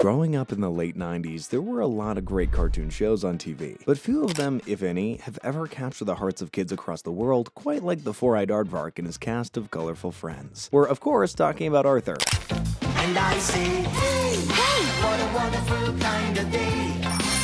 Growing up in the late 90s, there were a lot of great cartoon shows on TV, but few of them, if any, have ever captured the hearts of kids across the world quite like the four-eyed aardvark and his cast of colorful friends. We're, of course, talking about Arthur. And I say, hey, what a wonderful kind of day.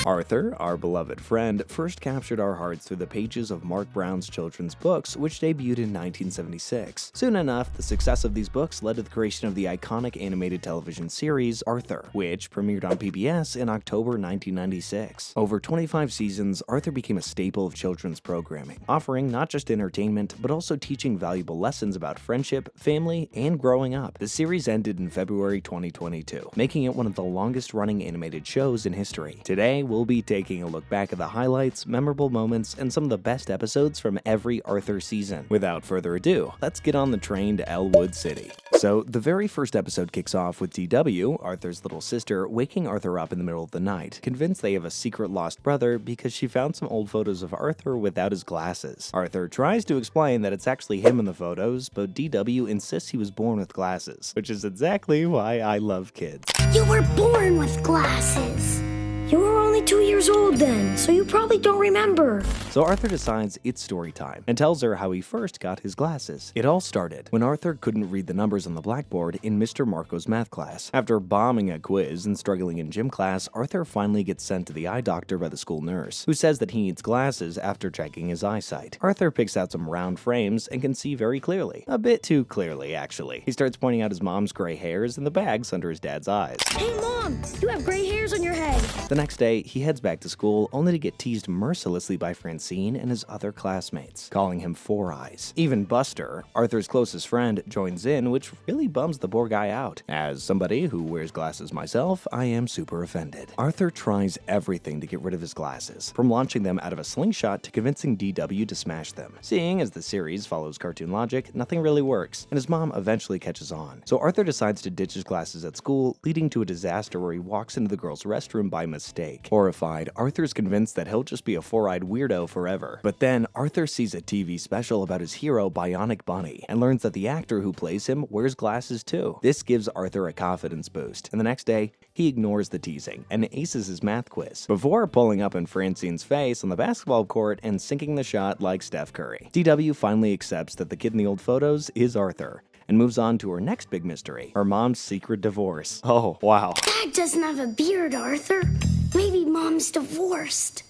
Arthur, our beloved friend, first captured our hearts through the pages of Mark Brown's children's books, which debuted in 1976. Soon enough, the success of these books led to the creation of the iconic animated television series Arthur, which premiered on PBS in October 1996. Over 25 seasons, Arthur became a staple of children's programming, offering not just entertainment, but also teaching valuable lessons about friendship, family, and growing up. The series ended in February 2022, making it one of the longest-running animated shows in history. Today, we'll be taking a look back at the highlights, memorable moments, and some of the best episodes from every Arthur season. Without further ado, let's get on the train to Elwood City. So, the very first episode kicks off with DW, Arthur's little sister, waking Arthur up in the middle of the night, convinced they have a secret lost brother because she found some old photos of Arthur without his glasses. Arthur tries to explain that it's actually him in the photos, but DW insists he was born with glasses, which is exactly why I love kids. You were born with glasses. You were only 2 years old then, so you probably don't remember. So Arthur decides it's story time and tells her how he first got his glasses. It all started when Arthur couldn't read the numbers on the blackboard in Mr. Marco's math class. After bombing a quiz and struggling in gym class, Arthur finally gets sent to the eye doctor by the school nurse, who says that he needs glasses after checking his eyesight. Arthur picks out some round frames and can see very clearly. A bit too clearly, actually. He starts pointing out his mom's gray hairs and the bags under his dad's eyes. Hey Mom, you have gray hairs on your head. The next day, he heads back to school only to get teased mercilessly by Francine and his other classmates, calling him Four Eyes. Even Buster, Arthur's closest friend, joins in, which really bums the poor guy out. As somebody who wears glasses myself, I am super offended. Arthur tries everything to get rid of his glasses, from launching them out of a slingshot to convincing DW to smash them. Seeing as the series follows cartoon logic, nothing really works, and his mom eventually catches on. So Arthur decides to ditch his glasses at school, leading to a disaster where he walks into the girls' restroom by mistake. Horrified, Arthur's convinced that he'll just be a four-eyed weirdo forever. But then, Arthur sees a TV special about his hero, Bionic Bunny, and learns that the actor who plays him wears glasses too. This gives Arthur a confidence boost, and the next day, he ignores the teasing and aces his math quiz, before pulling up in Francine's face on the basketball court and sinking the shot like Steph Curry. DW finally accepts that the kid in the old photos is Arthur, and moves on to her next big mystery, her mom's secret divorce. Oh, wow. Dad doesn't have a beard, Arthur. Maybe Mom's divorced.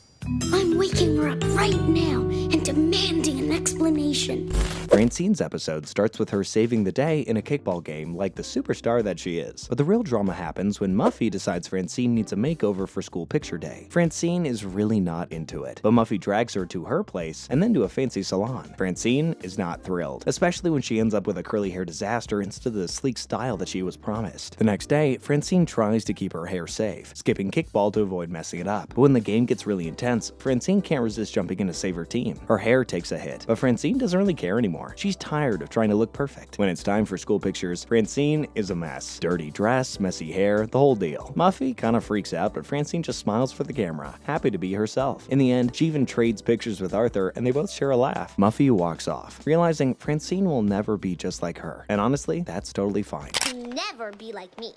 I'm waking her up right now and demanding an explanation. Francine's episode starts with her saving the day in a kickball game like the superstar that she is. But the real drama happens when Muffy decides Francine needs a makeover for school picture day. Francine is really not into it, but Muffy drags her to her place and then to a fancy salon. Francine is not thrilled, especially when she ends up with a curly hair disaster instead of the sleek style that she was promised. The next day, Francine tries to keep her hair safe, skipping kickball to avoid messing it up. But when the game gets really intense, Francine can't resist jumping in to save her team. Her hair takes a hit, but Francine doesn't really care anymore. She's tired of trying to look perfect. When it's time for school pictures, Francine is a mess. Dirty dress, messy hair, the whole deal. Muffy kind of freaks out, but Francine just smiles for the camera, happy to be herself. In the end, she even trades pictures with Arthur, and they both share a laugh. Muffy walks off, realizing Francine will never be just like her. And honestly, that's totally fine. Never be like me.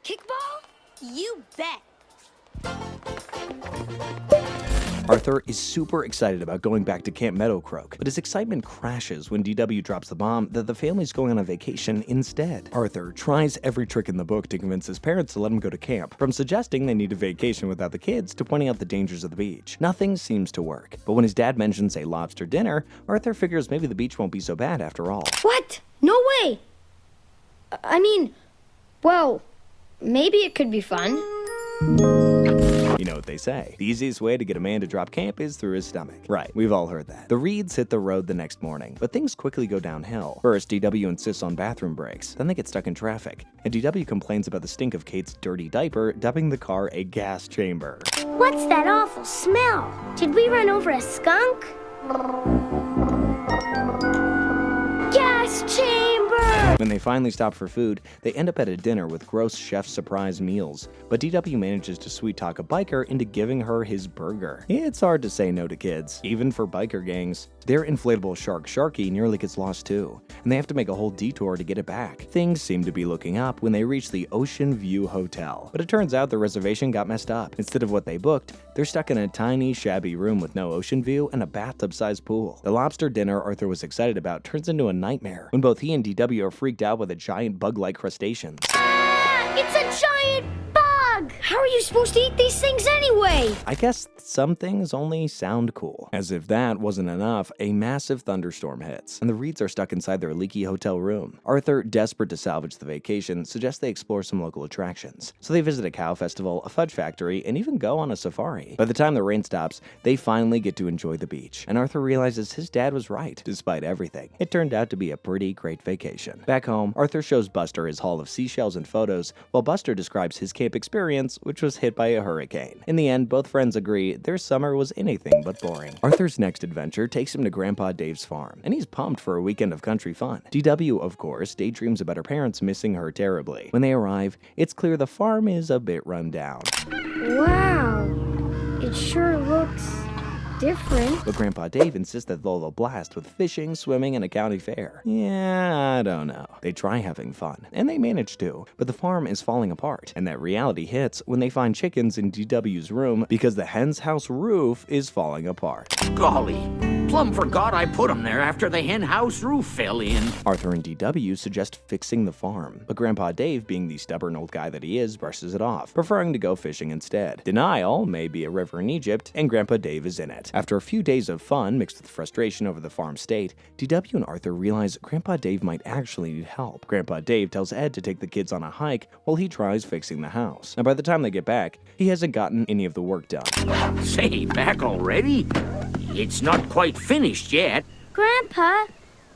Kickball? You bet. Arthur is super excited about going back to Camp Meadowcroak, but his excitement crashes when DW drops the bomb that the family's going on a vacation instead. Arthur tries every trick in the book to convince his parents to let him go to camp, from suggesting they need a vacation without the kids to pointing out the dangers of the beach. Nothing seems to work, but when his dad mentions a lobster dinner, Arthur figures maybe the beach won't be so bad after all. What? No way! Well, maybe it could be fun. You know what they say, the easiest way to get a man to drop camp is through his stomach. Right, we've all heard that. The Reeds hit the road the next morning, but things quickly go downhill. First, DW insists on bathroom breaks, then they get stuck in traffic, and DW complains about the stink of Kate's dirty diaper, dubbing the car a gas chamber. What's that awful smell? Did we run over a skunk? Gas chamber! When they finally stop for food, they end up at a dinner with gross chef surprise meals, but DW manages to sweet-talk a biker into giving her his burger. It's hard to say no to kids, even for biker gangs. Their inflatable shark Sharky nearly gets lost too, and they have to make a whole detour to get it back. Things seem to be looking up when they reach the Ocean View Hotel, but it turns out the reservation got messed up. Instead of what they booked, they're stuck in a tiny, shabby room with no ocean view and a bathtub-sized pool. The lobster dinner Arthur was excited about turns into a nightmare when both he and DW are freaked out by the giant bug-like crustaceans. It's a giant bug! How are you supposed to eat these things anyway? I guess some things only sound cool. As if that wasn't enough, a massive thunderstorm hits, and the Reeds are stuck inside their leaky hotel room. Arthur, desperate to salvage the vacation, suggests they explore some local attractions. So they visit a cow festival, a fudge factory, and even go on a safari. By the time the rain stops, they finally get to enjoy the beach, and Arthur realizes his dad was right. Despite everything, it turned out to be a pretty great vacation. Back home, Arthur shows Buster his haul of seashells and photos, while Buster describes his camp experience, which was hit by a hurricane. In the end, both friends agree their summer was anything but boring. Arthur's next adventure takes him to Grandpa Dave's farm, and he's pumped for a weekend of country fun. DW, of course, daydreams about her parents missing her terribly. When they arrive, it's clear the farm is a bit run down. Wow, it sure looks different. But Grandpa Dave insists that they'll have a blast with fishing, swimming, and a county fair. Yeah, I don't know. They try having fun, and they manage to, but the farm is falling apart, and that reality hits when they find chickens in DW's room because the hen's house roof is falling apart. Golly, plumb forgot I put 'em there after the hen house roof fell in. Arthur and DW suggest fixing the farm, but Grandpa Dave, being the stubborn old guy that he is, brushes it off, preferring to go fishing instead. Denial may be a river in Egypt, and Grandpa Dave is in it. After a few days of fun mixed with frustration over the farm state, DW and Arthur realize Grandpa Dave might actually need help. Grandpa Dave tells Ed to take the kids on a hike while he tries fixing the house. Now by the time they get back, he hasn't gotten any of the work done. Say, back already? It's not quite finished yet. Grandpa,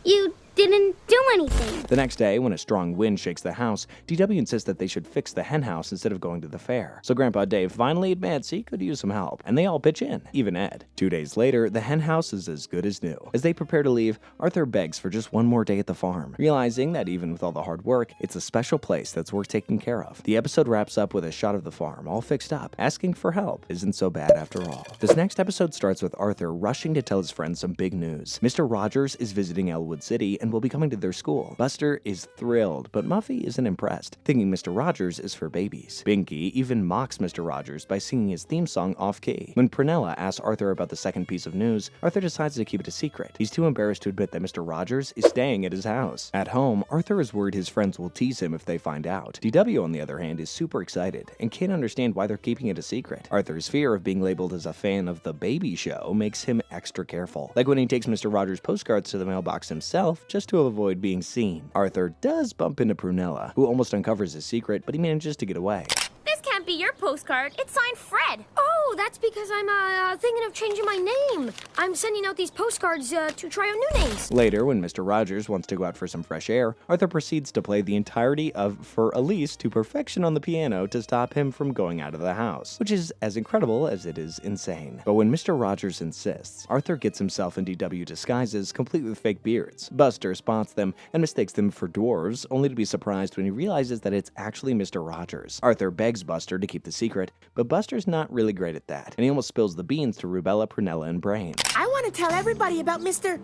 you didn't do anything. The next day, when a strong wind shakes the house, DW insists that they should fix the hen house instead of going to the fair. So Grandpa Dave finally admits he could use some help, and they all pitch in, even Ed. 2 days later, the hen house is as good as new. As they prepare to leave, Arthur begs for just one more day at the farm, realizing that even with all the hard work, it's a special place that's worth taking care of. The episode wraps up with a shot of the farm, all fixed up. Asking for help isn't so bad after all. This next episode starts with Arthur rushing to tell his friends some big news. Mr. Rogers is visiting Elwood City and will be coming to their school. Buster is thrilled, but Muffy isn't impressed, thinking Mr. Rogers is for babies. Binky even mocks Mr. Rogers by singing his theme song off-key. When Prunella asks Arthur about the second piece of news, Arthur decides to keep it a secret. He's too embarrassed to admit that Mr. Rogers is staying at his house. At home, Arthur is worried his friends will tease him if they find out. DW, on the other hand, is super excited and can't understand why they're keeping it a secret. Arthur's fear of being labeled as a fan of the baby show makes him extra careful, like when he takes Mr. Rogers' postcards to the mailbox himself just to avoid being seen. Arthur does bump into Prunella, who almost uncovers his secret, but he manages to get away. This can't be your postcard. It's signed Fred. Oh, that's because I'm thinking of changing my name. I'm sending out these postcards to try out new names. Later, when Mr. Rogers wants to go out for some fresh air, Arthur proceeds to play the entirety of For Elise to perfection on the piano to stop him from going out of the house, which is as incredible as it is insane. But when Mr. Rogers insists, Arthur gets himself in DW disguises, complete with fake beards. Buster spots them and mistakes them for dwarves, only to be surprised when he realizes that it's actually Mr. Rogers. Arthur begs Buster to keep the secret, but Buster's not really great at that, and he almost spills the beans to Rubella, Prunella, and Brain. I want to tell everybody about Mr.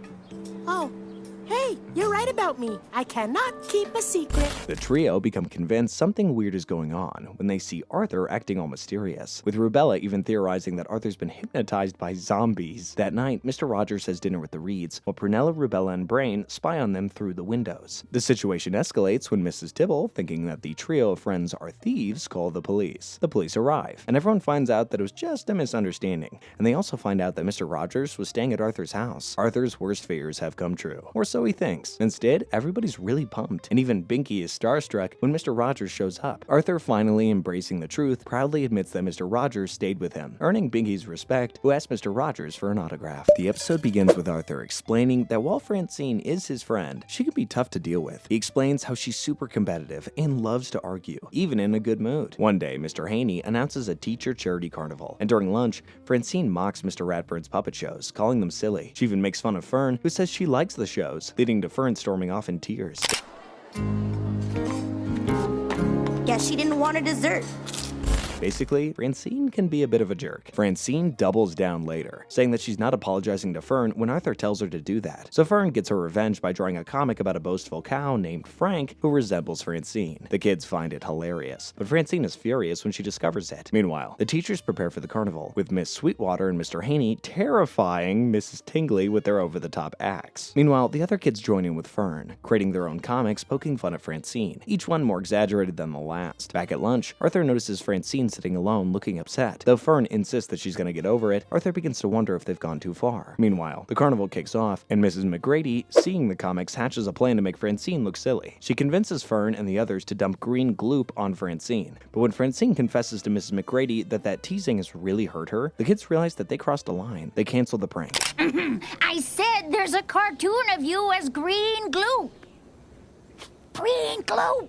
Oh, hey, you're right about me. I cannot keep a secret. The trio become convinced something weird is going on when they see Arthur acting all mysterious, with Rubella even theorizing that Arthur's been hypnotized by zombies. That night, Mr. Rogers has dinner with the Reeds, while Prunella, Rubella, and Brain spy on them through the windows. The situation escalates when Mrs. Tibble, thinking that the trio of friends are thieves, call the police. The police arrive, and everyone finds out that it was just a misunderstanding, and they also find out that Mr. Rogers was staying at Arthur's house. Arthur's worst fears have come true, or so he thinks. Instead, everybody's really pumped, and even Binky is starstruck when Mr. Rogers shows up. Arthur, finally embracing the truth, proudly admits that Mr. Rogers stayed with him, earning Binky's respect, who asks Mr. Rogers for an autograph. The episode begins with Arthur explaining that while Francine is his friend, she can be tough to deal with. He explains how she's super competitive and loves to argue, even in a good mood. One day, Mr. Haney announces a teacher charity carnival, and during lunch, Francine mocks Mr. Ratburn's puppet shows, calling them silly. She even makes fun of Fern, who says she likes the shows, leading to Fern storming off in tears. Guess she didn't want a dessert. Basically, Francine can be a bit of a jerk. Francine doubles down later, saying that she's not apologizing to Fern when Arthur tells her to do that. So Fern gets her revenge by drawing a comic about a boastful cow named Frank who resembles Francine. The kids find it hilarious, but Francine is furious when she discovers it. Meanwhile, the teachers prepare for the carnival, with Miss Sweetwater and Mr. Haney terrifying Mrs. Tingley with their over-the-top acts. Meanwhile, the other kids join in with Fern, creating their own comics poking fun at Francine, each one more exaggerated than the last. Back at lunch, Arthur notices Francine sitting alone, looking upset. Though Fern insists that she's gonna get over it, Arthur begins to wonder if they've gone too far. Meanwhile, the carnival kicks off, and Mrs. McGrady, seeing the comics, hatches a plan to make Francine look silly. She convinces Fern and the others to dump green gloop on Francine, but when Francine confesses to Mrs. McGrady that teasing has really hurt her, the kids realize that they crossed a line. They cancel the prank. I said there's a cartoon of you as green gloop. Green gloop.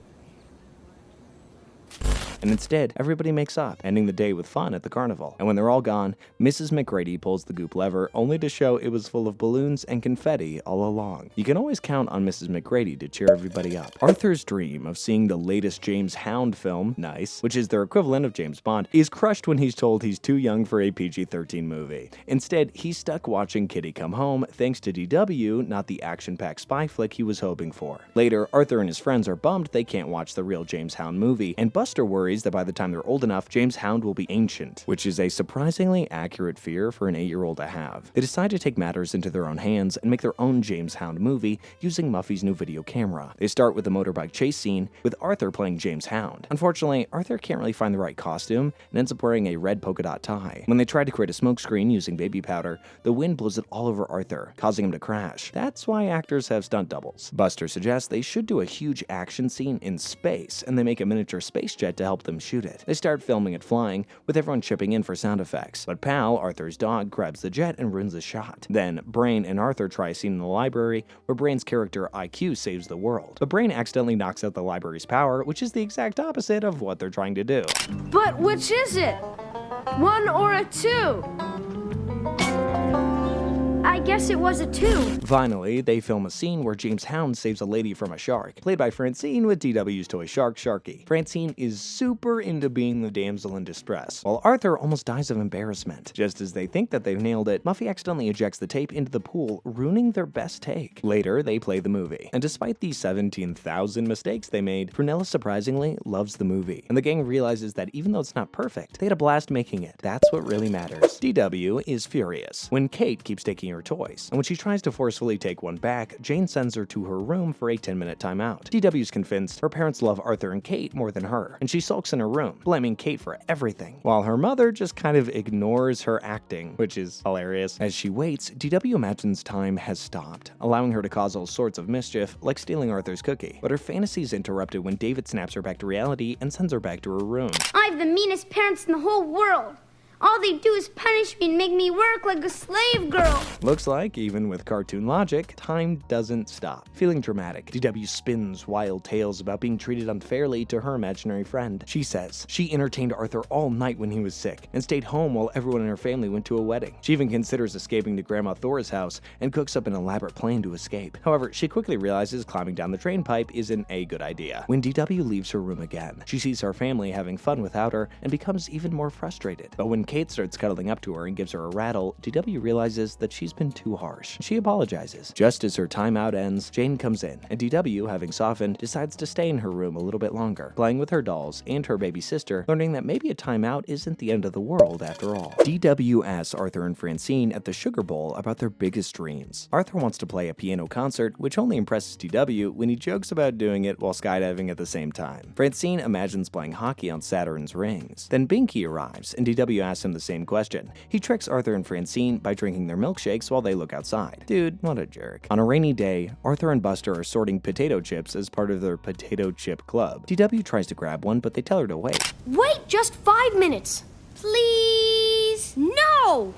And instead, everybody makes up, ending the day with fun at the carnival. And when they're all gone, Mrs. McGrady pulls the goop lever, only to show it was full of balloons and confetti all along. You can always count on Mrs. McGrady to cheer everybody up. Arthur's dream of seeing the latest James Hound film, Nice, which is their equivalent of James Bond, is crushed when he's told he's too young for a PG-13 movie. Instead, he's stuck watching Kitty Come Home thanks to DW, not the action-packed spy flick he was hoping for. Later, Arthur and his friends are bummed they can't watch the real James Hound movie, and Buster worries that by the time they're old enough, James Hound will be ancient, which is a surprisingly accurate fear for an 8-year-old to have. They decide to take matters into their own hands and make their own James Hound movie using Muffy's new video camera. They start with the motorbike chase scene, with Arthur playing James Hound. Unfortunately, Arthur can't really find the right costume and ends up wearing a red polka dot tie. When they try to create a smokescreen using baby powder, the wind blows it all over Arthur, causing him to crash. That's why actors have stunt doubles. Buster suggests they should do a huge action scene in space, and they make a miniature space jet to help them shoot it. They start filming it flying, with everyone chipping in for sound effects. But Pal, Arthur's dog, grabs the jet and ruins the shot. Then, Brain and Arthur try a scene in the library where Brain's character IQ saves the world. But Brain accidentally knocks out the library's power, which is the exact opposite of what they're trying to do. But which is it? 1 or a 2? I guess it was a 2. Finally, they film a scene where James Hound saves a lady from a shark, played by Francine with DW's toy shark, Sharky. Francine is super into being the damsel in distress, while Arthur almost dies of embarrassment. Just as they think that they've nailed it, Muffy accidentally ejects the tape into the pool, ruining their best take. Later, they play the movie, and despite the 17,000 mistakes they made, Prunella surprisingly loves the movie, and the gang realizes that even though it's not perfect, they had a blast making it. That's what really matters. DW is furious when Kate keeps taking her toys, and when she tries to forcefully take one back, Jane sends her to her room for a 10-minute timeout. DW's convinced her parents love Arthur and Kate more than her, and she sulks in her room, blaming Kate for everything, while her mother just kind of ignores her acting, which is hilarious. As she waits, DW imagines time has stopped, allowing her to cause all sorts of mischief, like stealing Arthur's cookie. But her fantasy is interrupted when David snaps her back to reality and sends her back to her room. I have the meanest parents in the whole world. All they do is punish me and make me work like a slave girl. Looks like, even with cartoon logic, time doesn't stop. Feeling dramatic, DW spins wild tales about being treated unfairly to her imaginary friend. She says she entertained Arthur all night when he was sick and stayed home while everyone in her family went to a wedding. She even considers escaping to Grandma Thora's house and cooks up an elaborate plan to escape. However, she quickly realizes climbing down the drain pipe isn't a good idea. When DW leaves her room again, she sees her family having fun without her and becomes even more frustrated. But when Kate starts cuddling up to her and gives her a rattle, DW realizes that she's been too harsh. She apologizes. Just as her timeout ends, Jane comes in, and DW, having softened, decides to stay in her room a little bit longer, playing with her dolls and her baby sister, learning that maybe a timeout isn't the end of the world after all. DW asks Arthur and Francine at the Sugar Bowl about their biggest dreams. Arthur wants to play a piano concert, which only impresses DW when he jokes about doing it while skydiving at the same time. Francine imagines playing hockey on Saturn's rings. Then Binky arrives, and DW asks him the same question. He tricks Arthur and Francine by drinking their milkshakes while they look outside. Dude, what a jerk. On a rainy day, Arthur and Buster are sorting potato chips as part of their potato chip club. DW tries to grab one, but they tell her to wait. Wait just 5 minutes. Please. No!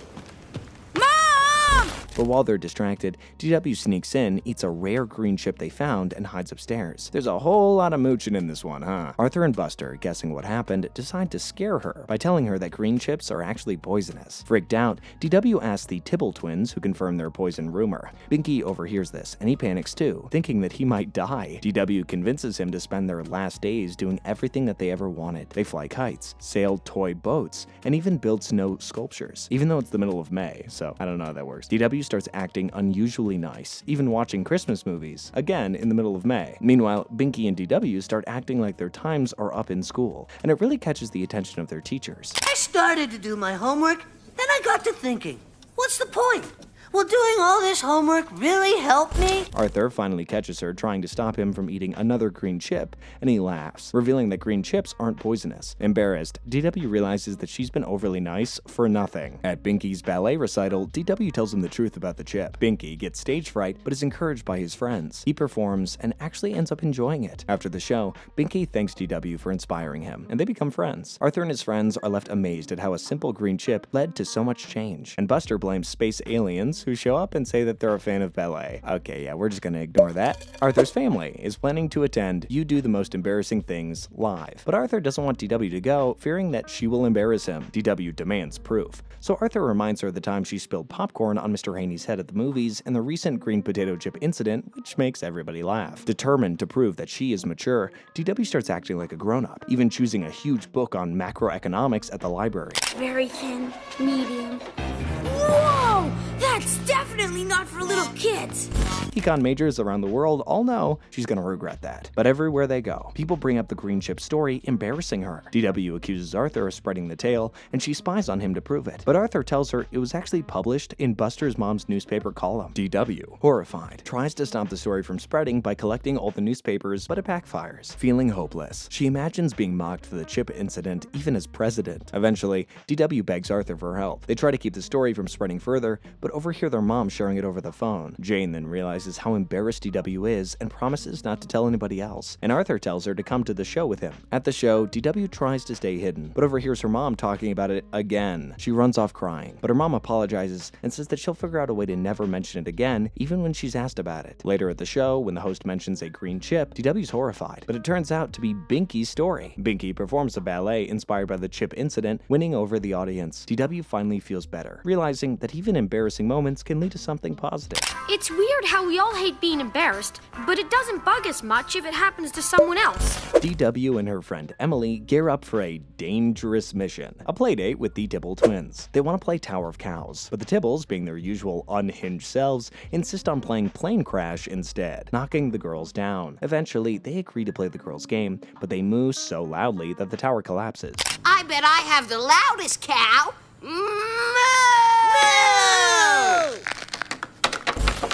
Mom! But while they're distracted, DW sneaks in, eats a rare green chip they found, and hides upstairs. There's a whole lot of mooching in this one, huh? Arthur and Buster, guessing what happened, decide to scare her by telling her that green chips are actually poisonous. Freaked out, DW asks the Tibble twins, who confirm their poison rumor. Binky overhears this, and he panics too, thinking that he might die. DW convinces him to spend their last days doing everything that they ever wanted. They fly kites, sail toy boats, and even build snow sculptures, even though it's the middle of May, so I don't know how that works. DW starts acting unusually nice, even watching Christmas movies, again in the middle of May. Meanwhile, Binky and DW start acting like their times are up in school, and it really catches the attention of their teachers. I started to do my homework, then I got to thinking, what's the point? Will doing all this homework really help me? Arthur finally catches her trying to stop him from eating another green chip, and he laughs, revealing that green chips aren't poisonous. Embarrassed, DW realizes that she's been overly nice for nothing. At Binky's ballet recital, DW tells him the truth about the chip. Binky gets stage fright, but is encouraged by his friends. He performs and actually ends up enjoying it. After the show, Binky thanks DW for inspiring him, and they become friends. Arthur and his friends are left amazed at how a simple green chip led to so much change, and Buster blames space aliens who show up and say that they're a fan of ballet. Okay, yeah, we're just gonna ignore that. Arthur's family is planning to attend You Do the Most Embarrassing Things live, but Arthur doesn't want DW to go, fearing that she will embarrass him. DW demands proof. So Arthur reminds her of the time she spilled popcorn on Mr. Haney's head at the movies and the recent green potato chip incident, which makes everybody laugh. Determined to prove that she is mature, DW starts acting like a grown-up, even choosing a huge book on macroeconomics at the library. Very thin, medium. Whoa! That's definitely not for little kids. Econ majors around the world all know she's gonna regret that. But everywhere they go, people bring up the green chip story, embarrassing her. DW accuses Arthur of spreading the tale, and she spies on him to prove it. But Arthur tells her it was actually published in Buster's mom's newspaper column. DW, horrified, tries to stop the story from spreading by collecting all the newspapers, but it backfires. Feeling hopeless, she imagines being mocked for the chip incident, even as president. Eventually, DW begs Arthur for help. They try to keep the story from spreading further, but overhear their mom sharing it over the phone. Jane then realizes how embarrassed DW is and promises not to tell anybody else, and Arthur tells her to come to the show with him. At the show, DW tries to stay hidden, but overhears her mom talking about it again. She runs off crying, but her mom apologizes and says that she'll figure out a way to never mention it again, even when she's asked about it. Later at the show, when the host mentions a green chip, DW's horrified, but it turns out to be Binky's story. Binky performs a ballet inspired by the chip incident, winning over the audience. DW finally feels better, realizing that even embarrassing moments can lead to something positive. It's weird how we all hate being embarrassed, but it doesn't bug us much if it happens to someone else. DW and her friend Emily gear up for a dangerous mission, a playdate with the Tibble twins. They want to play Tower of Cows, but the Tibbles, being their usual unhinged selves, insist on playing Plane Crash instead, knocking the girls down. Eventually, they agree to play the girls' game, but they moo so loudly that the tower collapses. I bet I have the loudest cow.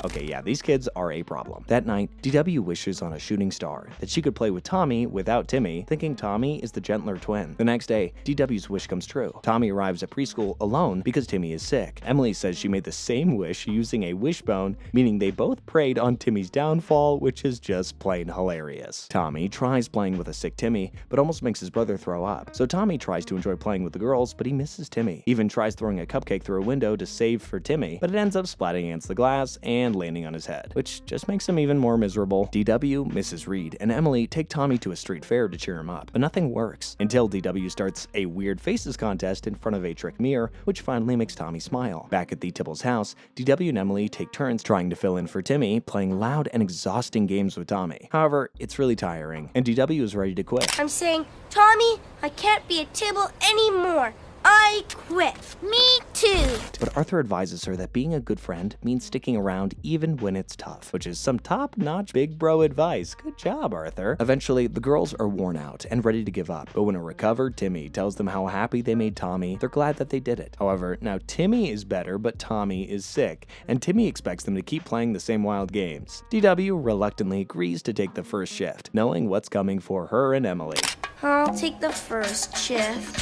Okay, yeah, these kids are a problem. That night, DW wishes on a shooting star that she could play with Tommy without Timmy, thinking Tommy is the gentler twin. The next day, DW's wish comes true. Tommy arrives at preschool alone because Timmy is sick. Emily says she made the same wish using a wishbone, meaning they both prayed on Timmy's downfall, which is just plain hilarious. Tommy tries playing with a sick Timmy, but almost makes his brother throw up. So Tommy tries to enjoy playing with the girls, but he misses Timmy. He even tries throwing a cupcake through a window to save for Timmy, but it ends up splatting against the glass and landing on his head, which just makes him even more miserable. DW, Mrs. Reed, and Emily take Tommy to a street fair to cheer him up, but nothing works until DW starts a weird faces contest in front of a trick mirror, which finally makes Tommy smile. Back at the Tibbles' house, DW and Emily take turns trying to fill in for Timmy, playing loud and exhausting games with Tommy. However, it's really tiring, and DW is ready to quit. I'm saying, Tommy, I can't be a Tibble anymore. I quit. Me too. But Arthur advises her that being a good friend means sticking around even when it's tough, which is some top-notch big bro advice. Good job, Arthur. Eventually, the girls are worn out and ready to give up, but when a recovered Timmy tells them how happy they made Tommy, they're glad that they did it. However, now Timmy is better, but Tommy is sick, and Timmy expects them to keep playing the same wild games. DW reluctantly agrees to take the first shift, knowing what's coming for her and Emily. I'll take the first shift.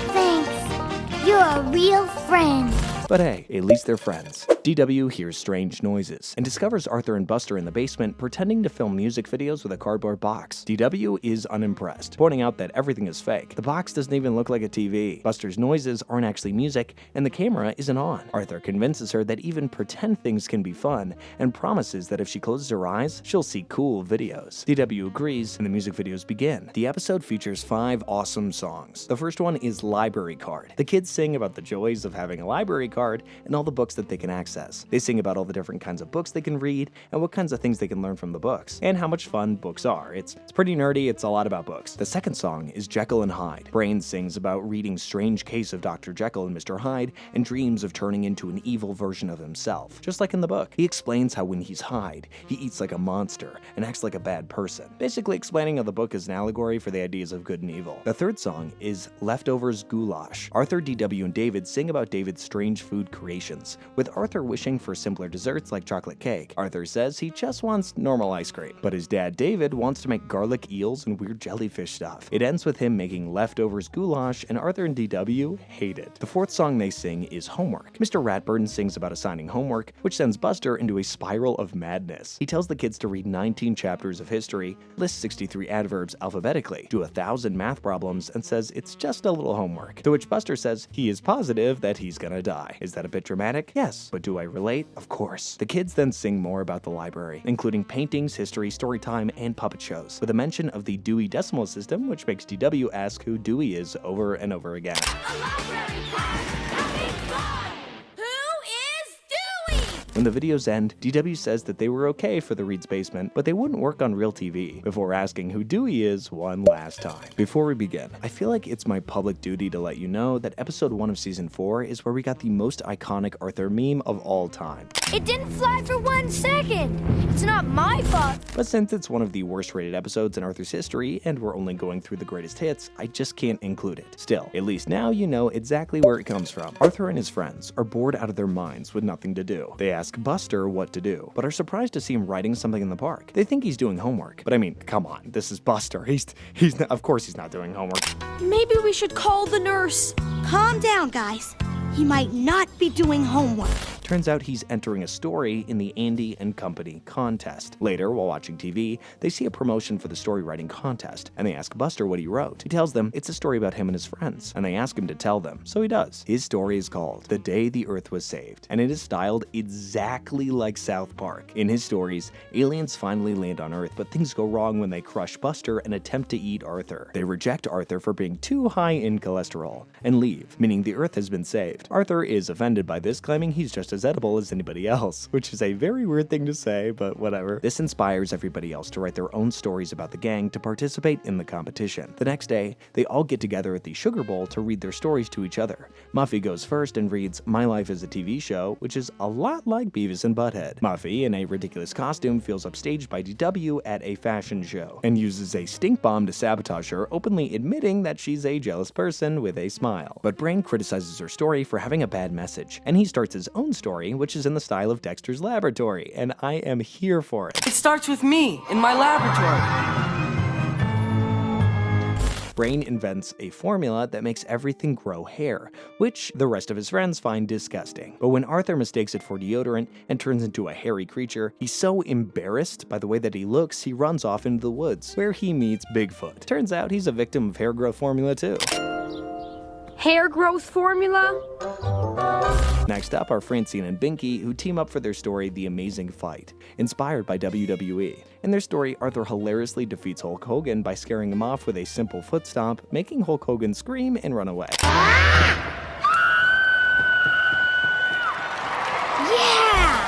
Thanks. You're a real friend. But hey, at least they're friends. DW hears strange noises and discovers Arthur and Buster in the basement pretending to film music videos with a cardboard box. DW is unimpressed, pointing out that everything is fake. The box doesn't even look like a TV. Buster's noises aren't actually music, and the camera isn't on. Arthur convinces her that even pretend things can be fun, and promises that if she closes her eyes, she'll see cool videos. DW agrees, and the music videos begin. The episode features 5 awesome songs. The first one is Library Card. The kids sing about the joys of having a library card and all the books that they can access. They sing about all the different kinds of books they can read and what kinds of things they can learn from the books, and how much fun books are. It's pretty nerdy, it's a lot about books. The second song is Jekyll and Hyde. Brain sings about reading Strange Case of Dr. Jekyll and Mr. Hyde and dreams of turning into an evil version of himself, just like in the book. He explains how when he's Hyde, he eats like a monster and acts like a bad person, basically explaining how the book is an allegory for the ideas of good and evil. The third song is Leftovers Goulash. Arthur, DW, and David sing about David's strange food creations, with Arthur wishing for simpler desserts like chocolate cake. Arthur says he just wants normal ice cream, but his dad David wants to make garlic eels and weird jellyfish stuff. It ends with him making leftovers goulash, and Arthur and DW hate it. The fourth song they sing is Homework. Mr. Ratburn sings about assigning homework, which sends Buster into a spiral of madness. He tells the kids to read 19 chapters of history, lists 63 adverbs alphabetically, do 1,000 math problems, and says it's just a little homework. To which Buster says he is positive that he's gonna die. Is that a bit dramatic? Yes. But do I relate? Of course. The kids then sing more about the library, including paintings, history, story time, and puppet shows, with a mention of the Dewey Decimal System, which makes DW ask who Dewey is over and over again. When the videos end, DW says that they were okay for the Reed's basement, but they wouldn't work on real TV, before asking who Dewey is one last time. Before we begin, I feel like it's my public duty to let you know that episode 1 of season 4 is where we got the most iconic Arthur meme of all time. It didn't fly for 1 second. It's not my fault. But since it's one of the worst rated episodes in Arthur's history, and we're only going through the greatest hits, I just can't include it. Still, at least now you know exactly where it comes from. Arthur and his friends are bored out of their minds with nothing to do. They ask Buster what to do, but are surprised to see him writing something in the park. They think he's doing homework, but I mean, come on, this is Buster. He's not, of course he's not doing homework. Maybe we should call the nurse. Calm down, guys. He might not be doing homework. Turns out he's entering a story in the Andy and Company contest. Later, while watching TV, they see a promotion for the story writing contest, and they ask Buster what he wrote. He tells them it's a story about him and his friends, and they ask him to tell them, so he does. His story is called The Day the Earth Was Saved, and it is styled exactly like South Park. In his stories, aliens finally land on Earth, but things go wrong when they crush Buster and attempt to eat Arthur. They reject Arthur for being too high in cholesterol, and leave, meaning the Earth has been saved. Arthur is offended by this, claiming he's just as edible as anybody else, which is a very weird thing to say, but whatever. This inspires everybody else to write their own stories about the gang to participate in the competition. The next day, they all get together at the Sugar Bowl to read their stories to each other. Muffy goes first and reads My Life as a TV Show, which is a lot like Beavis and Butthead. Muffy, in a ridiculous costume, feels upstaged by DW at a fashion show, and uses a stink bomb to sabotage her, openly admitting that she's a jealous person with a smile. But Brain criticizes her story for having a bad message, and he starts his own story, which is in the style of Dexter's Laboratory, and I am here for it. It starts with me, in my laboratory. Brain invents a formula that makes everything grow hair, which the rest of his friends find disgusting. But when Arthur mistakes it for deodorant and turns into a hairy creature, he's so embarrassed by the way that he looks, he runs off into the woods, where he meets Bigfoot. Turns out he's a victim of hair growth formula too. Hair growth formula? Next up are Francine and Binky, who team up for their story The Amazing Fight, inspired by WWE. In their story, Arthur hilariously defeats Hulk Hogan by scaring him off with a simple foot stomp, making Hulk Hogan scream and run away.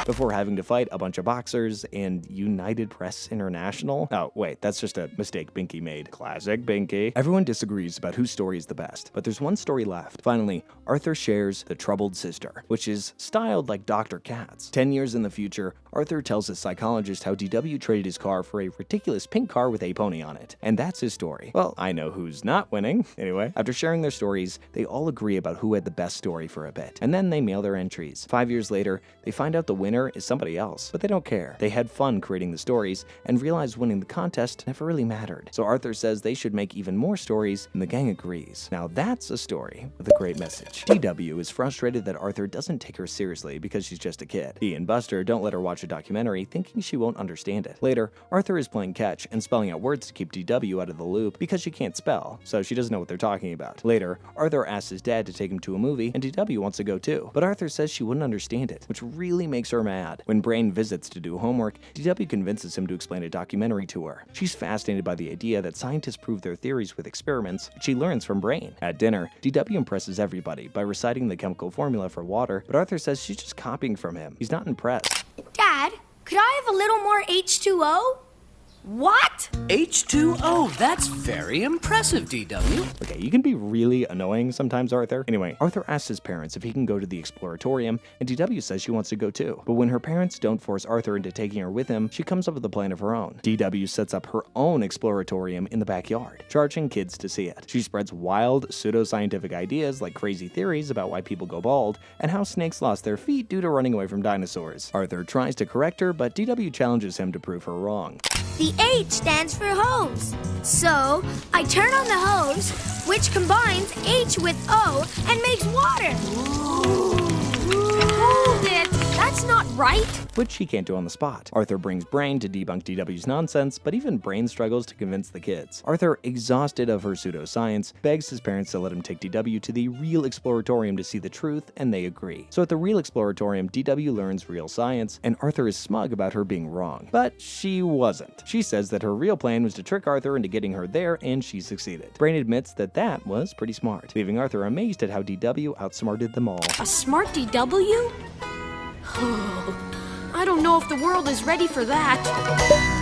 Before having to fight a bunch of boxers and United Press International. Oh, wait, that's just a mistake Binky made. Classic Binky. Everyone disagrees about whose story is the best, but there's one story left. Finally, Arthur shares The Troubled Sister, which is styled like Dr. Katz. 10 years in the future, Arthur tells his psychologist how DW traded his car for a ridiculous pink car with a pony on it. And that's his story. Well, I know who's not winning. Anyway, after sharing their stories, they all agree about who had the best story for a bit. And then they mail their entries. 5 years later, they find out the winner winner is somebody else, but they don't care. They had fun creating the stories and realized winning the contest never really mattered. So Arthur says they should make even more stories, and the gang agrees. Now that's a story with a great message. DW is frustrated that Arthur doesn't take her seriously because she's just a kid. He and Buster don't let her watch a documentary, thinking she won't understand it. Later, Arthur is playing catch and spelling out words to keep DW out of the loop because she can't spell, so she doesn't know what they're talking about. Later, Arthur asks his dad to take him to a movie, and DW wants to go too, but Arthur says she wouldn't understand it, which really makes her mad. When Brain visits to do homework, DW convinces him to explain a documentary to her. She's fascinated by the idea that scientists prove their theories with experiments, which she learns from Brain. At dinner, DW impresses everybody by reciting the chemical formula for water, but Arthur says she's just copying from him. He's not impressed. Dad, could I have a little more H2O? What? H2O, that's very impressive, DW. Okay, you can be really annoying sometimes, Arthur. Anyway, Arthur asks his parents if he can go to the exploratorium, and DW says she wants to go too. But when her parents don't force Arthur into taking her with him, she comes up with a plan of her own. DW sets up her own exploratorium in the backyard, charging kids to see it. She spreads wild, pseudoscientific ideas like crazy theories about why people go bald, and how snakes lost their feet due to running away from dinosaurs. Arthur tries to correct her, but DW challenges him to prove her wrong. The H stands for hose. So, I turn on the hose, which combines H with O and makes water. Hold it! That's not right! Which she can't do on the spot. Arthur brings Brain to debunk DW's nonsense, but even Brain struggles to convince the kids. Arthur, exhausted of her pseudoscience, begs his parents to let him take DW to the real exploratorium to see the truth, and they agree. So at the real exploratorium, DW learns real science, and Arthur is smug about her being wrong. But she wasn't. She says that her real plan was to trick Arthur into getting her there, and she succeeded. Brain admits that that was pretty smart, leaving Arthur amazed at how DW outsmarted them all. A smart DW? I don't know if the world is ready for that.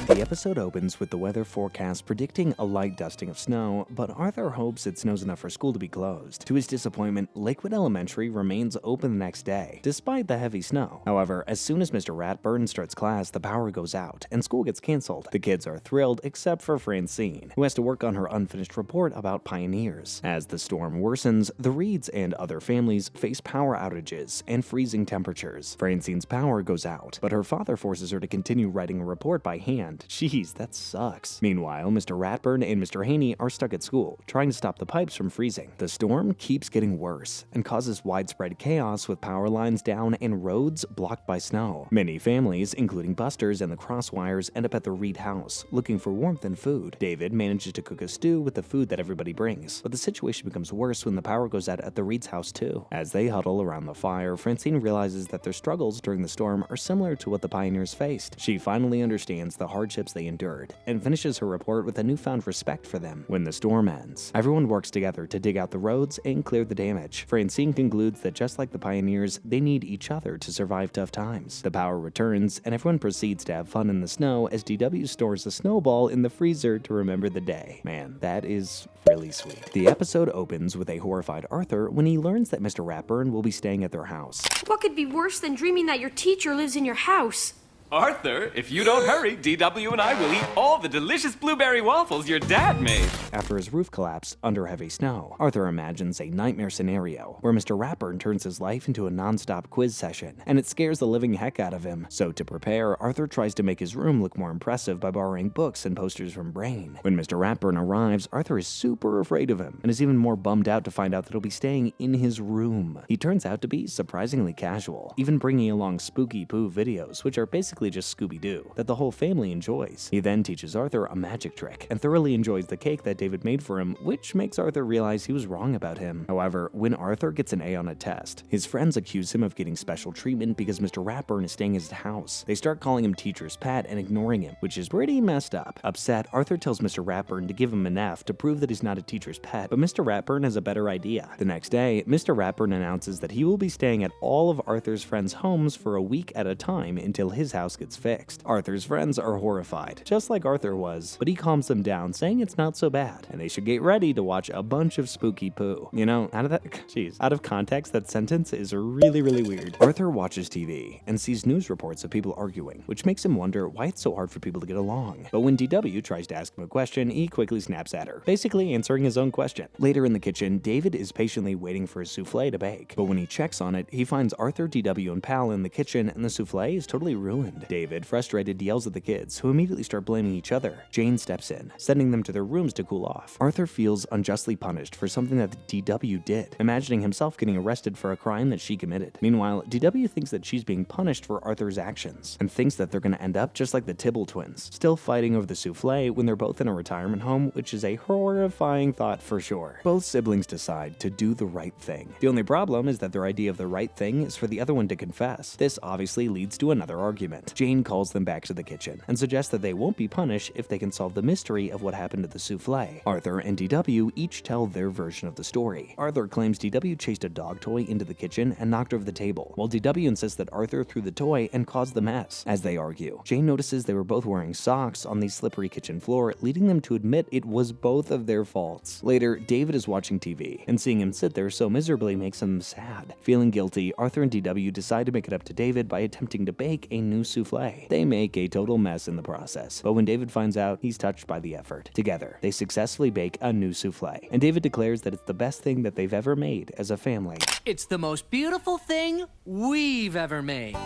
The episode opens with the weather forecast predicting a light dusting of snow, but Arthur hopes it snows enough for school to be closed. To his disappointment, Lakewood Elementary remains open the next day, despite the heavy snow. However, as soon as Mr. Ratburn starts class, the power goes out, and school gets canceled. The kids are thrilled, except for Francine, who has to work on her unfinished report about pioneers. As the storm worsens, the Reeds and other families face power outages and freezing temperatures. Francine's power goes out, but her father forces her to continue writing a report by hand. Jeez, that sucks. Meanwhile, Mr. Ratburn and Mr. Haney are stuck at school, trying to stop the pipes from freezing. The storm keeps getting worse and causes widespread chaos with power lines down and roads blocked by snow. Many families, including Buster's and the Crosswires, end up at the Reed house, looking for warmth and food. David manages to cook a stew with the food that everybody brings, but the situation becomes worse when the power goes out at the Reed's house too. As they huddle around the fire, Francine realizes that their struggles during the storm are similar to what the pioneers faced. She finally understands the hardships they endured, and finishes her report with a newfound respect for them. When the storm ends, everyone works together to dig out the roads and clear the damage. Francine concludes that just like the pioneers, they need each other to survive tough times. The power returns, and everyone proceeds to have fun in the snow as DW stores a snowball in the freezer to remember the day. Man, that is really sweet. The episode opens with a horrified Arthur when he learns that Mr. Ratburn will be staying at their house. What could be worse than dreaming that your teacher lives in your house? Arthur, if you don't hurry, DW and I will eat all the delicious blueberry waffles your dad made. After his roof collapsed under heavy snow, Arthur imagines a nightmare scenario where Mr. Ratburn turns his life into a non-stop quiz session, and it scares the living heck out of him. So to prepare, Arthur tries to make his room look more impressive by borrowing books and posters from Brain. When Mr. Ratburn arrives, Arthur is super afraid of him, and is even more bummed out to find out that he'll be staying in his room. He turns out to be surprisingly casual, even bringing along Spooky Poo videos, which are basically just Scooby-Doo, that the whole family enjoys. He then teaches Arthur a magic trick, and thoroughly enjoys the cake that David made for him, which makes Arthur realize he was wrong about him. However, when Arthur gets an A on a test, his friends accuse him of getting special treatment because Mr. Ratburn is staying at his house. They start calling him teacher's pet and ignoring him, which is pretty messed up. Upset, Arthur tells Mr. Ratburn to give him an F to prove that he's not a teacher's pet, but Mr. Ratburn has a better idea. The next day, Mr. Ratburn announces that he will be staying at all of Arthur's friends' homes for a week at a time until his house house gets fixed. Arthur's friends are horrified, just like Arthur was, but he calms them down, saying it's not so bad, and they should get ready to watch a bunch of spooky poo. You know, out of context, that sentence is really weird. Arthur watches TV and sees news reports of people arguing, which makes him wonder why it's so hard for people to get along. But when DW tries to ask him a question, he quickly snaps at her, basically answering his own question. Later in the kitchen, David is patiently waiting for his souffle to bake, but when he checks on it, he finds Arthur, DW, and Pal in the kitchen, and the souffle is totally ruined. David, frustrated, yells at the kids, who immediately start blaming each other. Jane steps in, sending them to their rooms to cool off. Arthur feels unjustly punished for something that DW did, imagining himself getting arrested for a crime that she committed. Meanwhile, DW thinks that she's being punished for Arthur's actions, and thinks that they're going to end up just like the Tibble twins, still fighting over the souffle when they're both in a retirement home, which is a horrifying thought for sure. Both siblings decide to do the right thing. The only problem is that their idea of the right thing is for the other one to confess. This obviously leads to another argument. Jane calls them back to the kitchen and suggests that they won't be punished if they can solve the mystery of what happened to the souffle. Arthur and DW each tell their version of the story. Arthur claims DW chased a dog toy into the kitchen and knocked over the table, while DW insists that Arthur threw the toy and caused the mess. As they argue, Jane notices they were both wearing socks on the slippery kitchen floor, leading them to admit it was both of their faults. Later, David is watching TV, and seeing him sit there so miserably makes him sad. Feeling guilty, Arthur and DW decide to make it up to David by attempting to bake a new souffle. They make a total mess in the process, but when David finds out, he's touched by the effort. Together, they successfully bake a new souffle, and David declares that it's the best thing that they've ever made as a family. It's the most beautiful thing we've ever made.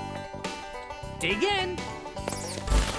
Dig in!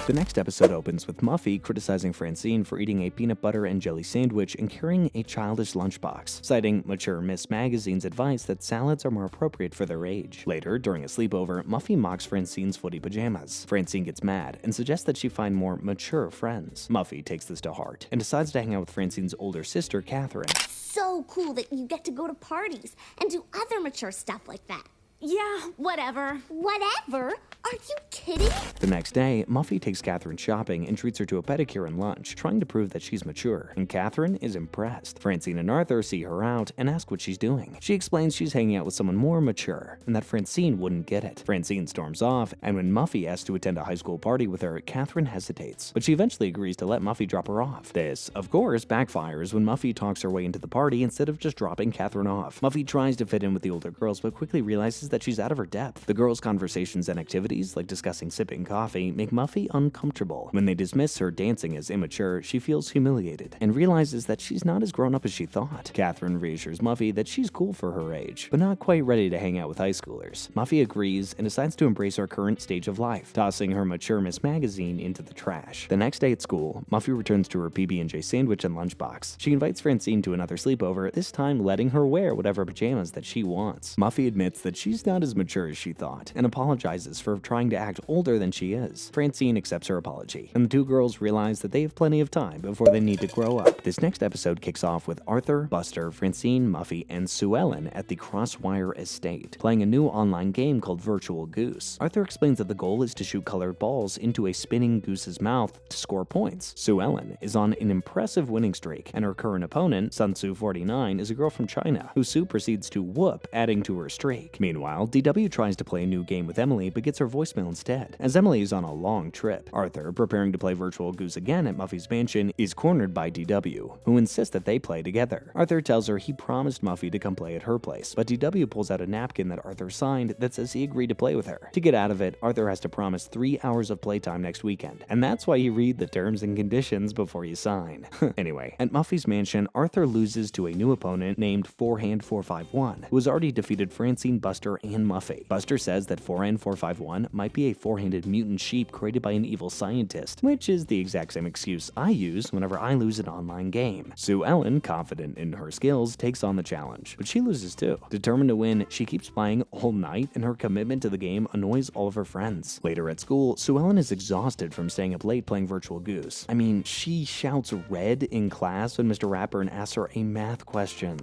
The next episode opens with Muffy criticizing Francine for eating a peanut butter and jelly sandwich and carrying a childish lunchbox, citing mature Miss Magazine's advice that salads are more appropriate for their age. Later, during a sleepover, Muffy mocks Francine's footy pajamas. Francine gets mad and suggests that she find more mature friends. Muffy takes this to heart and decides to hang out with Francine's older sister, Catherine. So cool that you get to go to parties and do other mature stuff like that. Yeah, whatever. Whatever? Are you kidding? The next day, Muffy takes Catherine shopping and treats her to a pedicure and lunch, trying to prove that she's mature, and Catherine is impressed. Francine and Arthur see her out and ask what she's doing. She explains she's hanging out with someone more mature, and that Francine wouldn't get it. Francine storms off, and when Muffy asks to attend a high school party with her, Catherine hesitates, but she eventually agrees to let Muffy drop her off. This, of course, backfires when Muffy talks her way into the party instead of just dropping Catherine off. Muffy tries to fit in with the older girls, but quickly realizes that she's out of her depth. The girls' conversations and activities, like discussing sipping coffee, make Muffy uncomfortable. When they dismiss her dancing as immature, she feels humiliated and realizes that she's not as grown up as she thought. Catherine reassures Muffy that she's cool for her age, but not quite ready to hang out with high schoolers. Muffy agrees and decides to embrace her current stage of life, tossing her mature Miss Magazine into the trash. The next day at school, Muffy returns to her PB&J sandwich and lunchbox. She invites Francine to another sleepover, this time letting her wear whatever pajamas that she wants. Muffy admits that she's not as mature as she thought, and apologizes for trying to act older than she is. Francine accepts her apology, and the two girls realize that they have plenty of time before they need to grow up. This next episode kicks off with Arthur, Buster, Francine, Muffy, and Sue Ellen at the Crosswire Estate, playing a new online game called Virtual Goose. Arthur explains that the goal is to shoot colored balls into a spinning goose's mouth to score points. Sue Ellen is on an impressive winning streak, and her current opponent, Sun-Tzu49, is a girl from China, who Sue proceeds to whoop, adding to her streak. Meanwhile, DW tries to play a new game with Emily, but gets her voicemail instead, as Emily is on a long trip. Arthur, preparing to play Virtual Goose again at Muffy's mansion, is cornered by DW, who insists that they play together. Arthur tells her he promised Muffy to come play at her place, but DW pulls out a napkin that Arthur signed that says he agreed to play with her. To get out of it, Arthur has to promise 3 hours of playtime next weekend, and that's why you read the terms and conditions before you sign. Anyway, at Muffy's mansion, Arthur loses to a new opponent named Forehand 451, who has already defeated Francine, Buster, and Muffy. Buster says that Forehand 451 might be a four-handed mutant sheep created by an evil scientist, which is the exact same excuse I use whenever I lose an online game. Sue Ellen, confident in her skills, takes on the challenge, but she loses too. Determined to win, she keeps playing all night, and her commitment to the game annoys all of her friends. Later at school, Sue Ellen is exhausted from staying up late playing Virtual Goose. I mean, she shouts red in class when Mr. Ratburn asks her a math question.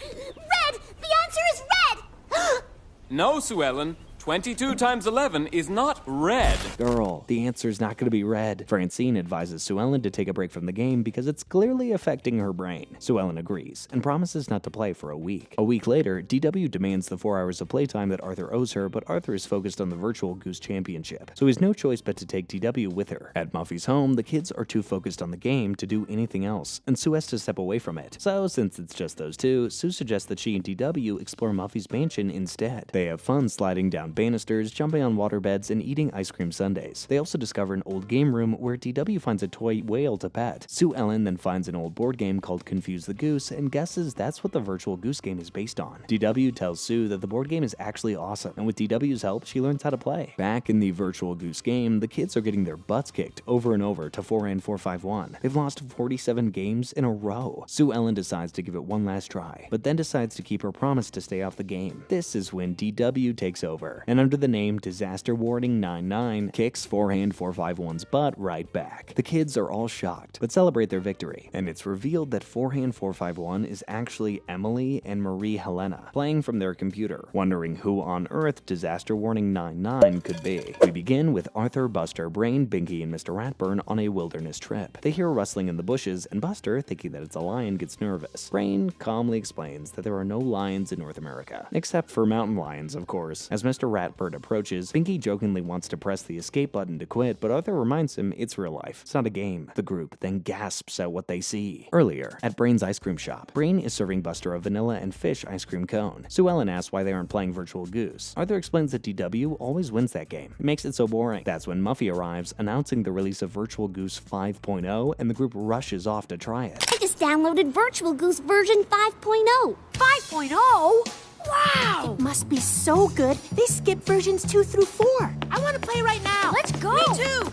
Red! The answer is red! No, Sue Ellen. 22 times 11 is not red. Girl, the answer's not gonna be red. Francine advises Sue Ellen to take a break from the game because it's clearly affecting her brain. Sue Ellen agrees and promises not to play for a week. A week later, DW demands the 4 hours of playtime that Arthur owes her, but Arthur is focused on the virtual Goose Championship, so he has no choice but to take DW with her. At Muffy's home, the kids are too focused on the game to do anything else, and Sue has to step away from it. So, since it's just those two, Sue suggests that she and DW explore Muffy's mansion instead. They have fun sliding down banisters, jumping on waterbeds, and eating ice cream sundaes. They also discover an old game room where DW finds a toy whale to pet. Sue Ellen then finds an old board game called Confuse the Goose and guesses that's what the virtual Goose game is based on. DW tells Sue that the board game is actually awesome, and with DW's help, she learns how to play. Back in the virtual Goose game, the kids are getting their butts kicked over and over to 4N451. They've lost 47 games in a row. Sue Ellen decides to give it one last try, but then decides to keep her promise to stay off the game. This is when DW takes over, and under the name Disaster Warning 99, kicks 4N451's butt right back. The kids are all shocked, but celebrate their victory, and it's revealed that 4N451 is actually Emily and Marie Helena, playing from their computer, wondering who on earth Disaster Warning 99 could be. We begin with Arthur, Buster, Brain, Binky, and Mr. Ratburn on a wilderness trip. They hear rustling in the bushes, and Buster, thinking that it's a lion, gets nervous. Brain calmly explains that there are no lions in North America, except for mountain lions, of course. As Mr. Ratburn approaches, Binky jokingly wants to press the escape button to quit, but Arthur reminds him it's real life. It's not a game. The group then gasps at what they see. Earlier, at Brain's ice cream shop, Brain is serving Buster a vanilla and fish ice cream cone. Sue Ellen asks why they aren't playing Virtual Goose. Arthur explains that DW always wins that game. It makes it so boring. That's when Muffy arrives, announcing the release of Virtual Goose 5.0, and the group rushes off to try it. I just downloaded Virtual Goose version 5.0. 5.0? Wow! It must be so good, they skipped versions 2 through 4. I want to play right now. Let's go! Me too!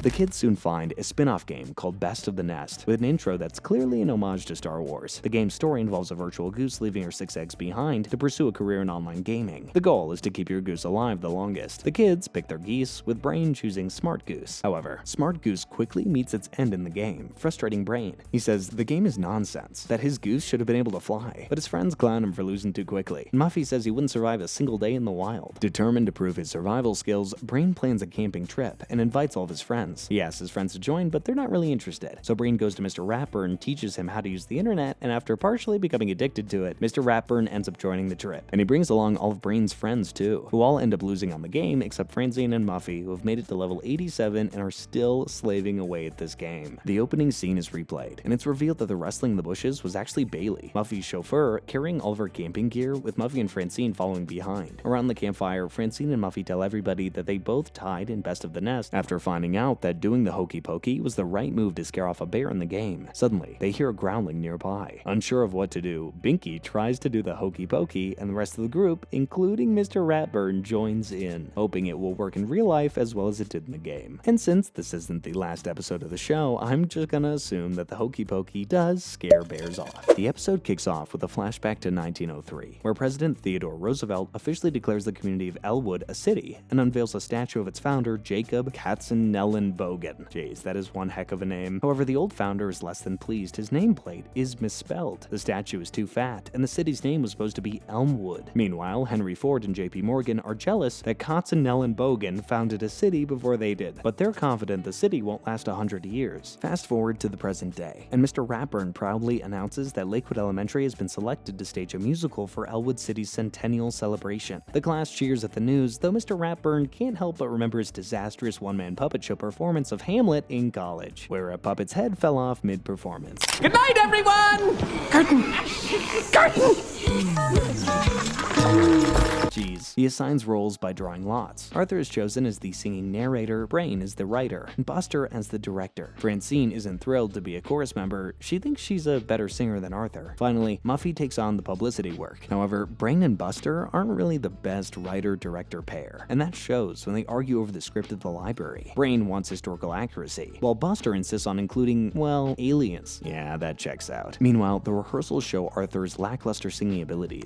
The kids soon find a spin-off game called Best of the Nest, with an intro that's clearly an homage to Star Wars. The game's story involves a virtual goose leaving her 6 eggs behind to pursue a career in online gaming. The goal is to keep your goose alive the longest. The kids pick their geese, with Brain choosing Smart Goose. However, Smart Goose quickly meets its end in the game, frustrating Brain. He says the game is nonsense, that his goose should have been able to fly, but his friends clown him for losing too quickly. Muffy says he wouldn't survive a single day in the wild. Determined to prove his survival skills, Brain plans a camping trip and invites all of his friends. He asks his friends to join, but they're not really interested. So Brain goes to Mr. Ratburn and teaches him how to use the internet, and after partially becoming addicted to it, Mr. Ratburn ends up joining the trip. And he brings along all of Brain's friends too, who all end up losing on the game, except Francine and Muffy, who have made it to level 87 and are still slaving away at this game. The opening scene is replayed, and it's revealed that the rustling in the bushes was actually Bailey, Muffy's chauffeur, carrying all of her camping gear, with Muffy and Francine following behind. Around the campfire, Francine and Muffy tell everybody that they both tied in Best of the Nest after finding out that doing the hokey pokey was the right move to scare off a bear in the game. Suddenly, they hear a growling nearby. Unsure of what to do, Binky tries to do the hokey pokey, and the rest of the group, including Mr. Ratburn, joins in, hoping it will work in real life as well as it did in the game. And since this isn't the last episode of the show, I'm just gonna assume that the hokey pokey does scare bears off. The episode kicks off with a flashback to 1903, where President Theodore Roosevelt officially declares the community of Elwood a city and unveils a statue of its founder, Jacob Katzenellenbogen. Jeez, that is one heck of a name. However, the old founder is less than pleased. His nameplate is misspelled. The statue is too fat, and the city's name was supposed to be Elmwood. Meanwhile, Henry Ford and JP Morgan are jealous that Katzenellenbogen founded a city before they did, but they're confident the city won't last 100 years. Fast forward to the present day, and Mr. Ratburn proudly announces that Lakewood Elementary has been selected to stage a musical for Elwood City's Centennial celebration. The class cheers at the news, though Mr. Ratburn can't help but remember his disastrous one-man puppet show performance of Hamlet in college, where a puppet's head fell off mid-performance. Good night, everyone! Curtain! Curtain! Jeez. He assigns roles by drawing lots. Arthur is chosen as the singing narrator, Brain is the writer, and Buster as the director. Francine isn't thrilled to be a chorus member. She thinks she's a better singer than Arthur. Finally, Muffy takes on the publicity work. However, Brain and Buster aren't really the best writer-director pair, and that shows when they argue over the script at the library. Brain wants historical accuracy, while Buster insists on including, well, aliens. Yeah, that checks out. Meanwhile, the rehearsals show Arthur's lackluster singing abilities.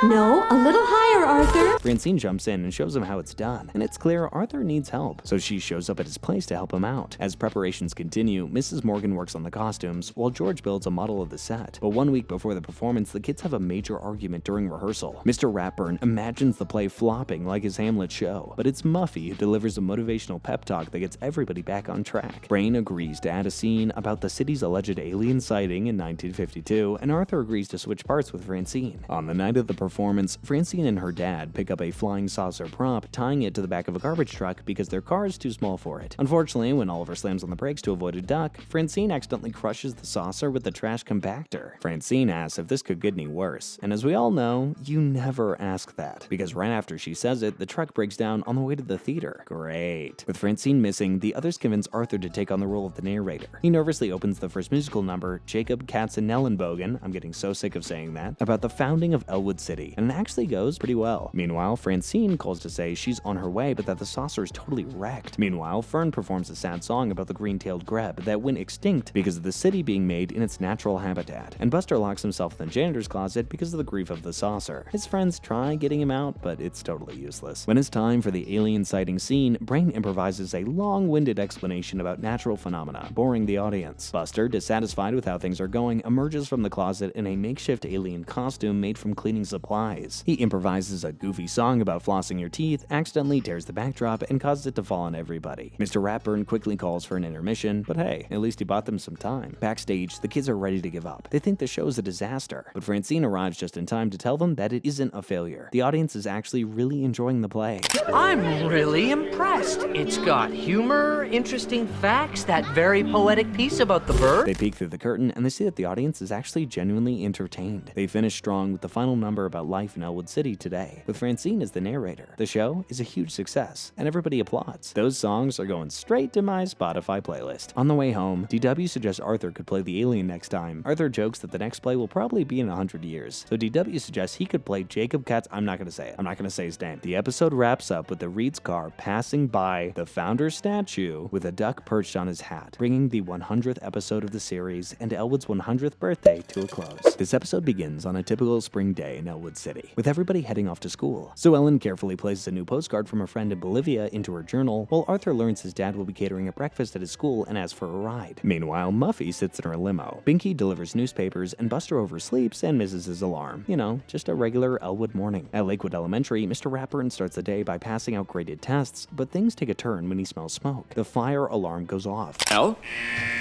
No, a little higher, Arthur. Francine jumps in and shows him how it's done, and it's clear Arthur needs help, so she shows up at his place to help him out. As preparations continue, Mrs. Morgan works on the costumes, while George builds a model of the set. But 1 week before the performance, the kids have a major argument during rehearsal. Mr. Ratburn imagines the play flopping like his Hamlet show, but it's Muffy who delivers a motivational pep talk that gets everybody back on track. Brain agrees to add a scene about the city's alleged alien sighting in 1952, and Arthur agrees to switch parts with Francine. On the night of the performance, Francine and her dad pick up a flying saucer prop, tying it to the back of a garbage truck because their car is too small for it. Unfortunately, when Oliver slams on the brakes to avoid a duck, Francine accidentally crushes the saucer with the trash compactor. Francine asks if this could get any worse, and as we all know, you never ask that, because right after she says it, the truck breaks down on the way to the theater. Great. With Francine missing, the others convince Arthur to take on the role of the narrator. He nervously opens the first musical number, Jacob Katzenellenbogen, I'm getting so sick of saying that, about the founding of Elwood City, and it actually goes pretty well. Meanwhile, Francine calls to say she's on her way, but that the saucer is totally wrecked. Meanwhile, Fern performs a sad song about the green-tailed grebe that went extinct because of the city being made in its natural habitat, and Buster locks himself in the janitor's closet because of the grief of the saucer. His friends try getting him out, but it's totally useless. When it's time for the alien sighting scene, Brain improvises a long-winded explanation about natural phenomena, boring the audience. Buster, dissatisfied with how things are going, emerges from the closet in a makeshift alien costume made from cleaning supplies. He improvises a goofy song about flossing your teeth, accidentally tears the backdrop, and causes it to fall on everybody. Mr. Ratburn quickly calls for an intermission, but hey, at least he bought them some time. Backstage, the kids are ready to give up. They think the show is a disaster, but Francine arrives just in time to tell them that it isn't a failure. The audience is actually really enjoying the play. I'm really impressed. It's got humor, interesting facts, that very poetic piece about the bird. They peek through the curtain and they see that the audience is actually genuinely entertained. They finish strong with the final number about life in Elwood City today, with Francine as the narrator. The show is a huge success, and everybody applauds. Those songs are going straight to my Spotify playlist. On the way home, DW suggests Arthur could play the alien next time. Arthur jokes that the next play will probably be in 100 years, so DW suggests he could play Jacob Katz. I'm not gonna say his name. The episode wraps up with the Reed's car passing by the founder's statue with a duck perched on his hat, bringing the 100th episode of the series and Elwood's 100th birthday to a close. This episode begins on a typical spring day in Elwood City, with everybody heading off to school. So Ellen carefully places a new postcard from a friend in Bolivia into her journal, while Arthur learns his dad will be catering a breakfast at his school and asks for a ride. Meanwhile, Muffy sits in her limo. Binky delivers newspapers, and Buster oversleeps and misses his alarm. You know, just a regular Elwood morning. At Lakewood Elementary, Mr. Ratburn starts the day by passing out graded tests, but things take a turn when he smells smoke. The fire alarm goes off. El?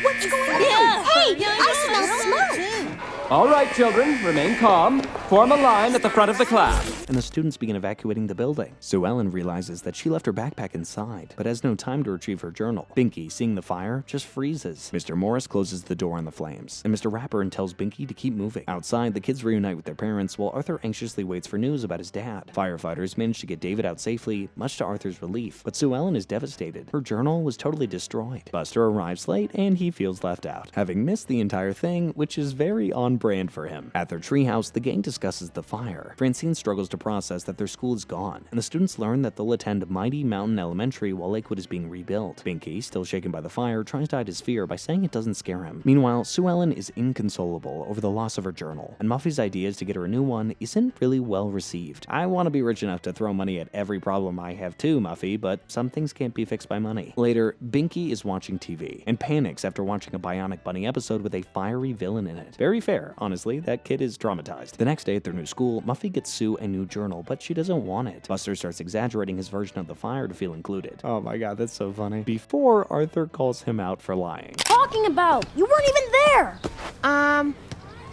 What's going on? Hey, I smell smoke! All right, children, remain calm. Form a line at the front of the class. And the students begin evacuating the building. So Ellen realizes that she left her backpack inside, but has no time to retrieve her journal. Binky, seeing the fire, just freezes. Mr. Morris closes the door on the flames, and Mr. Ratburn tells Binky to keep moving. Outside, the kids reunite with their parents, while Arthur anxiously waits for news about his dad. Firefighters manage to get David out safely, much to Arthur's relief, but Sue Ellen is devastated. Her journal was totally destroyed. Buster arrives late, and he feels left out, having missed the entire thing, which is very on brand for him. At their treehouse, the gang discusses the fire. Francine struggles to process that their school is gone, and the students learn that they'll attend Mighty Mountain Elementary while Lakewood is being rebuilt. Binky, still shaken by the fire, tries to hide his fear by saying it doesn't scare him. Meanwhile, Sue Ellen is inconsolable over the loss of her journal, and Muffy's ideas to get her a new one isn't really well received. I want to be rich enough to throw money at every problem I have too, Muffy, but some things can't be fixed by money. Later, Binky is watching TV and panics after watching a Bionic Bunny episode with a fiery villain in it. Very fair, honestly, that kid is traumatized. The next day at their new school, Muffy gets Sue a new journal, but she doesn't want it. Buster starts exaggerating his version of the fire to feel included. Oh my god, that's so funny. Before Arthur calls him out for lying. Talking about? You weren't even there!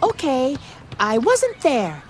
Okay, I wasn't there.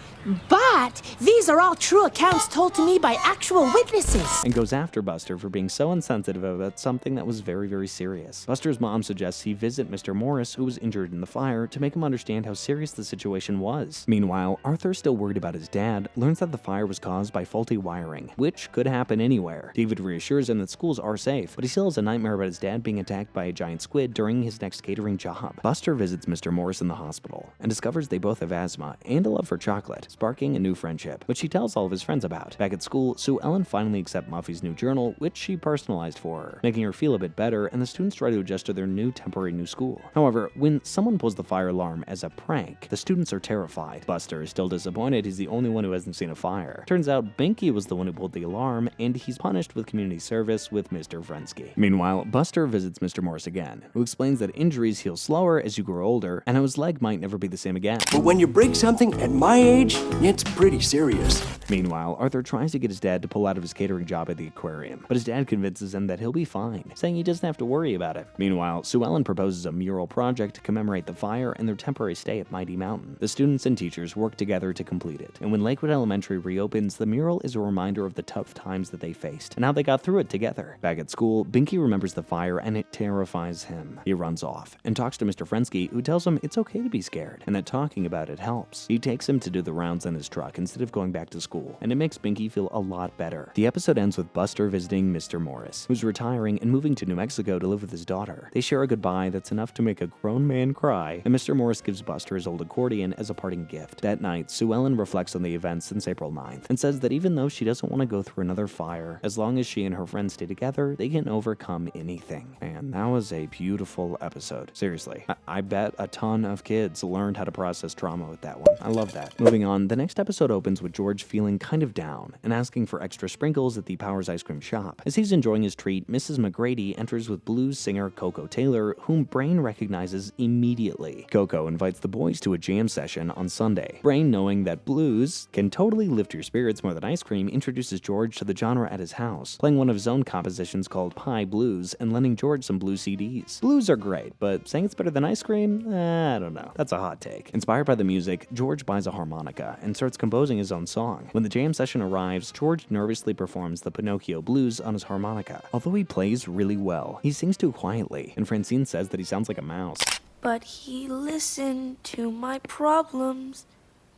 But these are all true accounts told to me by actual witnesses. And goes after Buster for being so insensitive about something that was very, very serious. Buster's mom suggests he visit Mr. Morris, who was injured in the fire, to make him understand how serious the situation was. Meanwhile, Arthur, still worried about his dad, learns that the fire was caused by faulty wiring, which could happen anywhere. David reassures him that schools are safe, but he still has a nightmare about his dad being attacked by a giant squid during his next catering job. Buster visits Mr. Morris in the hospital and discovers they both have asthma and a love for chocolate. sparking a new friendship, which she tells all of his friends about. Back at school, Sue Ellen finally accepts Muffy's new journal, which she personalized for her, making her feel a bit better, and the students try to adjust to their temporary new school. However, when someone pulls the fire alarm as a prank, the students are terrified. Buster is still disappointed he's the only one who hasn't seen a fire. Turns out Binky was the one who pulled the alarm, and he's punished with community service with Mr. Frensky. Meanwhile, Buster visits Mr. Morris again, who explains that injuries heal slower as you grow older, and how his leg might never be the same again. But when you break something at my age, it's pretty serious. Meanwhile, Arthur tries to get his dad to pull out of his catering job at the aquarium, but his dad convinces him that he'll be fine, saying he doesn't have to worry about it. Meanwhile, Sue Ellen proposes a mural project to commemorate the fire and their temporary stay at Mighty Mountain. The students and teachers work together to complete it, and when Lakewood Elementary reopens, the mural is a reminder of the tough times that they faced and how they got through it together. Back at school, Binky remembers the fire and it terrifies him. He runs off and talks to Mr. Frensky, who tells him it's okay to be scared and that talking about it helps. He takes him to do the rounds in his truck instead of going back to school, and it makes Binky feel a lot better. The episode ends with Buster visiting Mr. Morris, who's retiring and moving to New Mexico to live with his daughter. They share a goodbye that's enough to make a grown man cry, and Mr. Morris gives Buster his old accordion as a parting gift. That night, Sue Ellen reflects on the events since April 9th and says that even though she doesn't want to go through another fire, as long as she and her friends stay together, they can overcome anything. And that was a beautiful episode. Seriously, I bet a ton of kids learned how to process trauma with that one. I love that. Moving on, the next episode opens with George feeling kind of down and asking for extra sprinkles at the Powers Ice Cream shop. As he's enjoying his treat, Mrs. McGrady enters with blues singer Coco Taylor, whom Brain recognizes immediately. Coco invites the boys to a jam session on Sunday. Brain, knowing that blues can totally lift your spirits more than ice cream, introduces George to the genre at his house, playing one of his own compositions called Pie Blues and lending George some blues CDs. Blues are great, but saying it's better than ice cream? I don't know. That's a hot take. Inspired by the music, George buys a harmonica and starts composing his own song. When the jam session arrives, George nervously performs the Pinocchio blues on his harmonica. Although he plays really well, he sings too quietly, and Francine says that he sounds like a mouse. But he listened to my problems.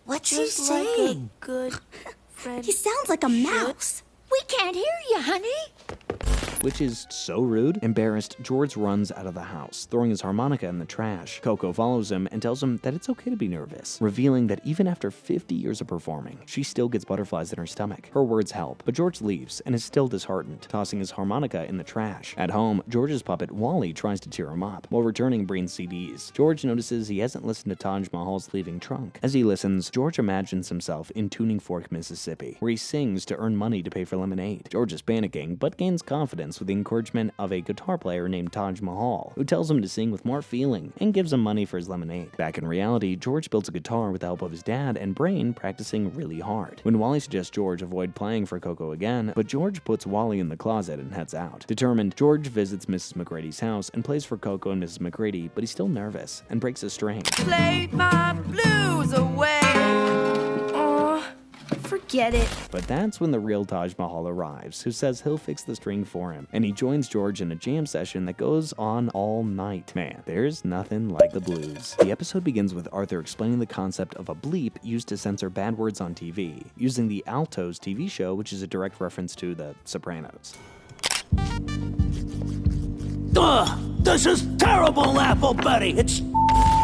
What's he just like saying? A good friend. He sounds like a mouse. We can't hear you, honey. Which is so rude. Embarrassed, George runs out of the house, throwing his harmonica in the trash. Coco follows him and tells him that it's okay to be nervous, revealing that even after 50 years of performing, she still gets butterflies in her stomach. Her words help, but George leaves and is still disheartened, tossing his harmonica in the trash. At home, George's puppet Wally tries to cheer him up, while returning Brain's CDs. George notices he hasn't listened to Taj Mahal's Leaving Trunk. As he listens, George imagines himself in Tuning Fork, Mississippi, where he sings to earn money to pay for lemonade. George is panicking, but gains confidence with the encouragement of a guitar player named Taj Mahal, who tells him to sing with more feeling and gives him money for his lemonade. Back in reality, George builds a guitar with the help of his dad and Brain practicing really hard. When Wally suggests George avoid playing for Coco again, but George puts Wally in the closet and heads out. Determined, George visits Mrs. McGrady's house and plays for Coco and Mrs. McGrady, but he's still nervous and breaks a string. Play my blues away. Forget it. But that's when the real Taj Mahal arrives, who says he'll fix the string for him, and he joins George in a jam session that goes on all night. Man, there's nothing like the blues. The episode begins with Arthur explaining the concept of a bleep used to censor bad words on TV, using the Altos TV show, which is a direct reference to The Sopranos. Ugh! This is terrible, Apple Betty! It's...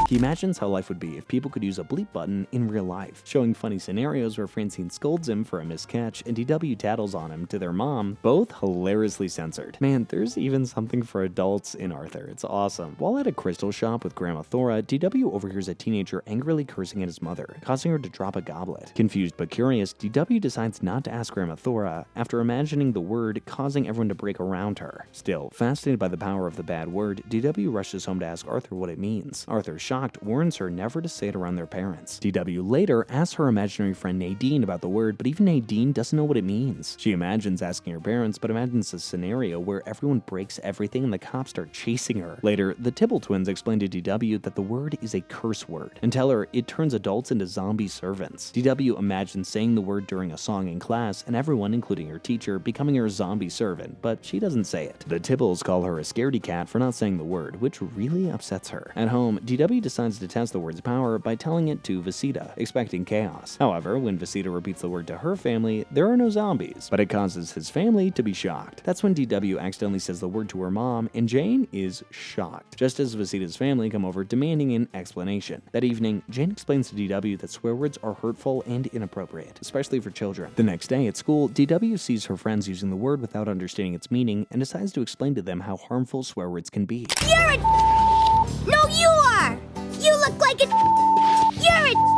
He imagines how life would be if people could use a bleep button in real life, showing funny scenarios where Francine scolds him for a miscatch and DW tattles on him to their mom, both hilariously censored. Man, there's even something for adults in Arthur. It's awesome. While at a crystal shop with Grandma Thora, DW overhears a teenager angrily cursing at his mother, causing her to drop a goblet. Confused but curious, DW decides not to ask Grandma Thora after imagining the word causing everyone to break around her. Still, fascinated by the power of the bad word, DW rushes home to ask Arthur what it means. Arthur, shocked, warns her never to say it around their parents. DW later asks her imaginary friend Nadine about the word, but even Nadine doesn't know what it means. She imagines asking her parents, but imagines a scenario where everyone breaks everything and the cops start chasing her. Later, the Tibble twins explain to DW that the word is a curse word, and tell her it turns adults into zombie servants. DW imagines saying the word during a song in class, and everyone, including her teacher, becoming her zombie servant, but she doesn't say it. The Tibbles call her a scaredy cat for not saying the word, which really upsets her. At home, DW decides decides to test the word's power by telling it to Visita, expecting chaos. However, when Visita repeats the word to her family, there are no zombies, but it causes his family to be shocked. That's when DW accidentally says the word to her mom, and Jane is shocked, just as Visita's family come over demanding an explanation. That evening, Jane explains to DW that swear words are hurtful and inappropriate, especially for children. The next day at school, DW sees her friends using the word without understanding its meaning and decides to explain to them how harmful swear words can be. You're a No, you are! You look like a You're a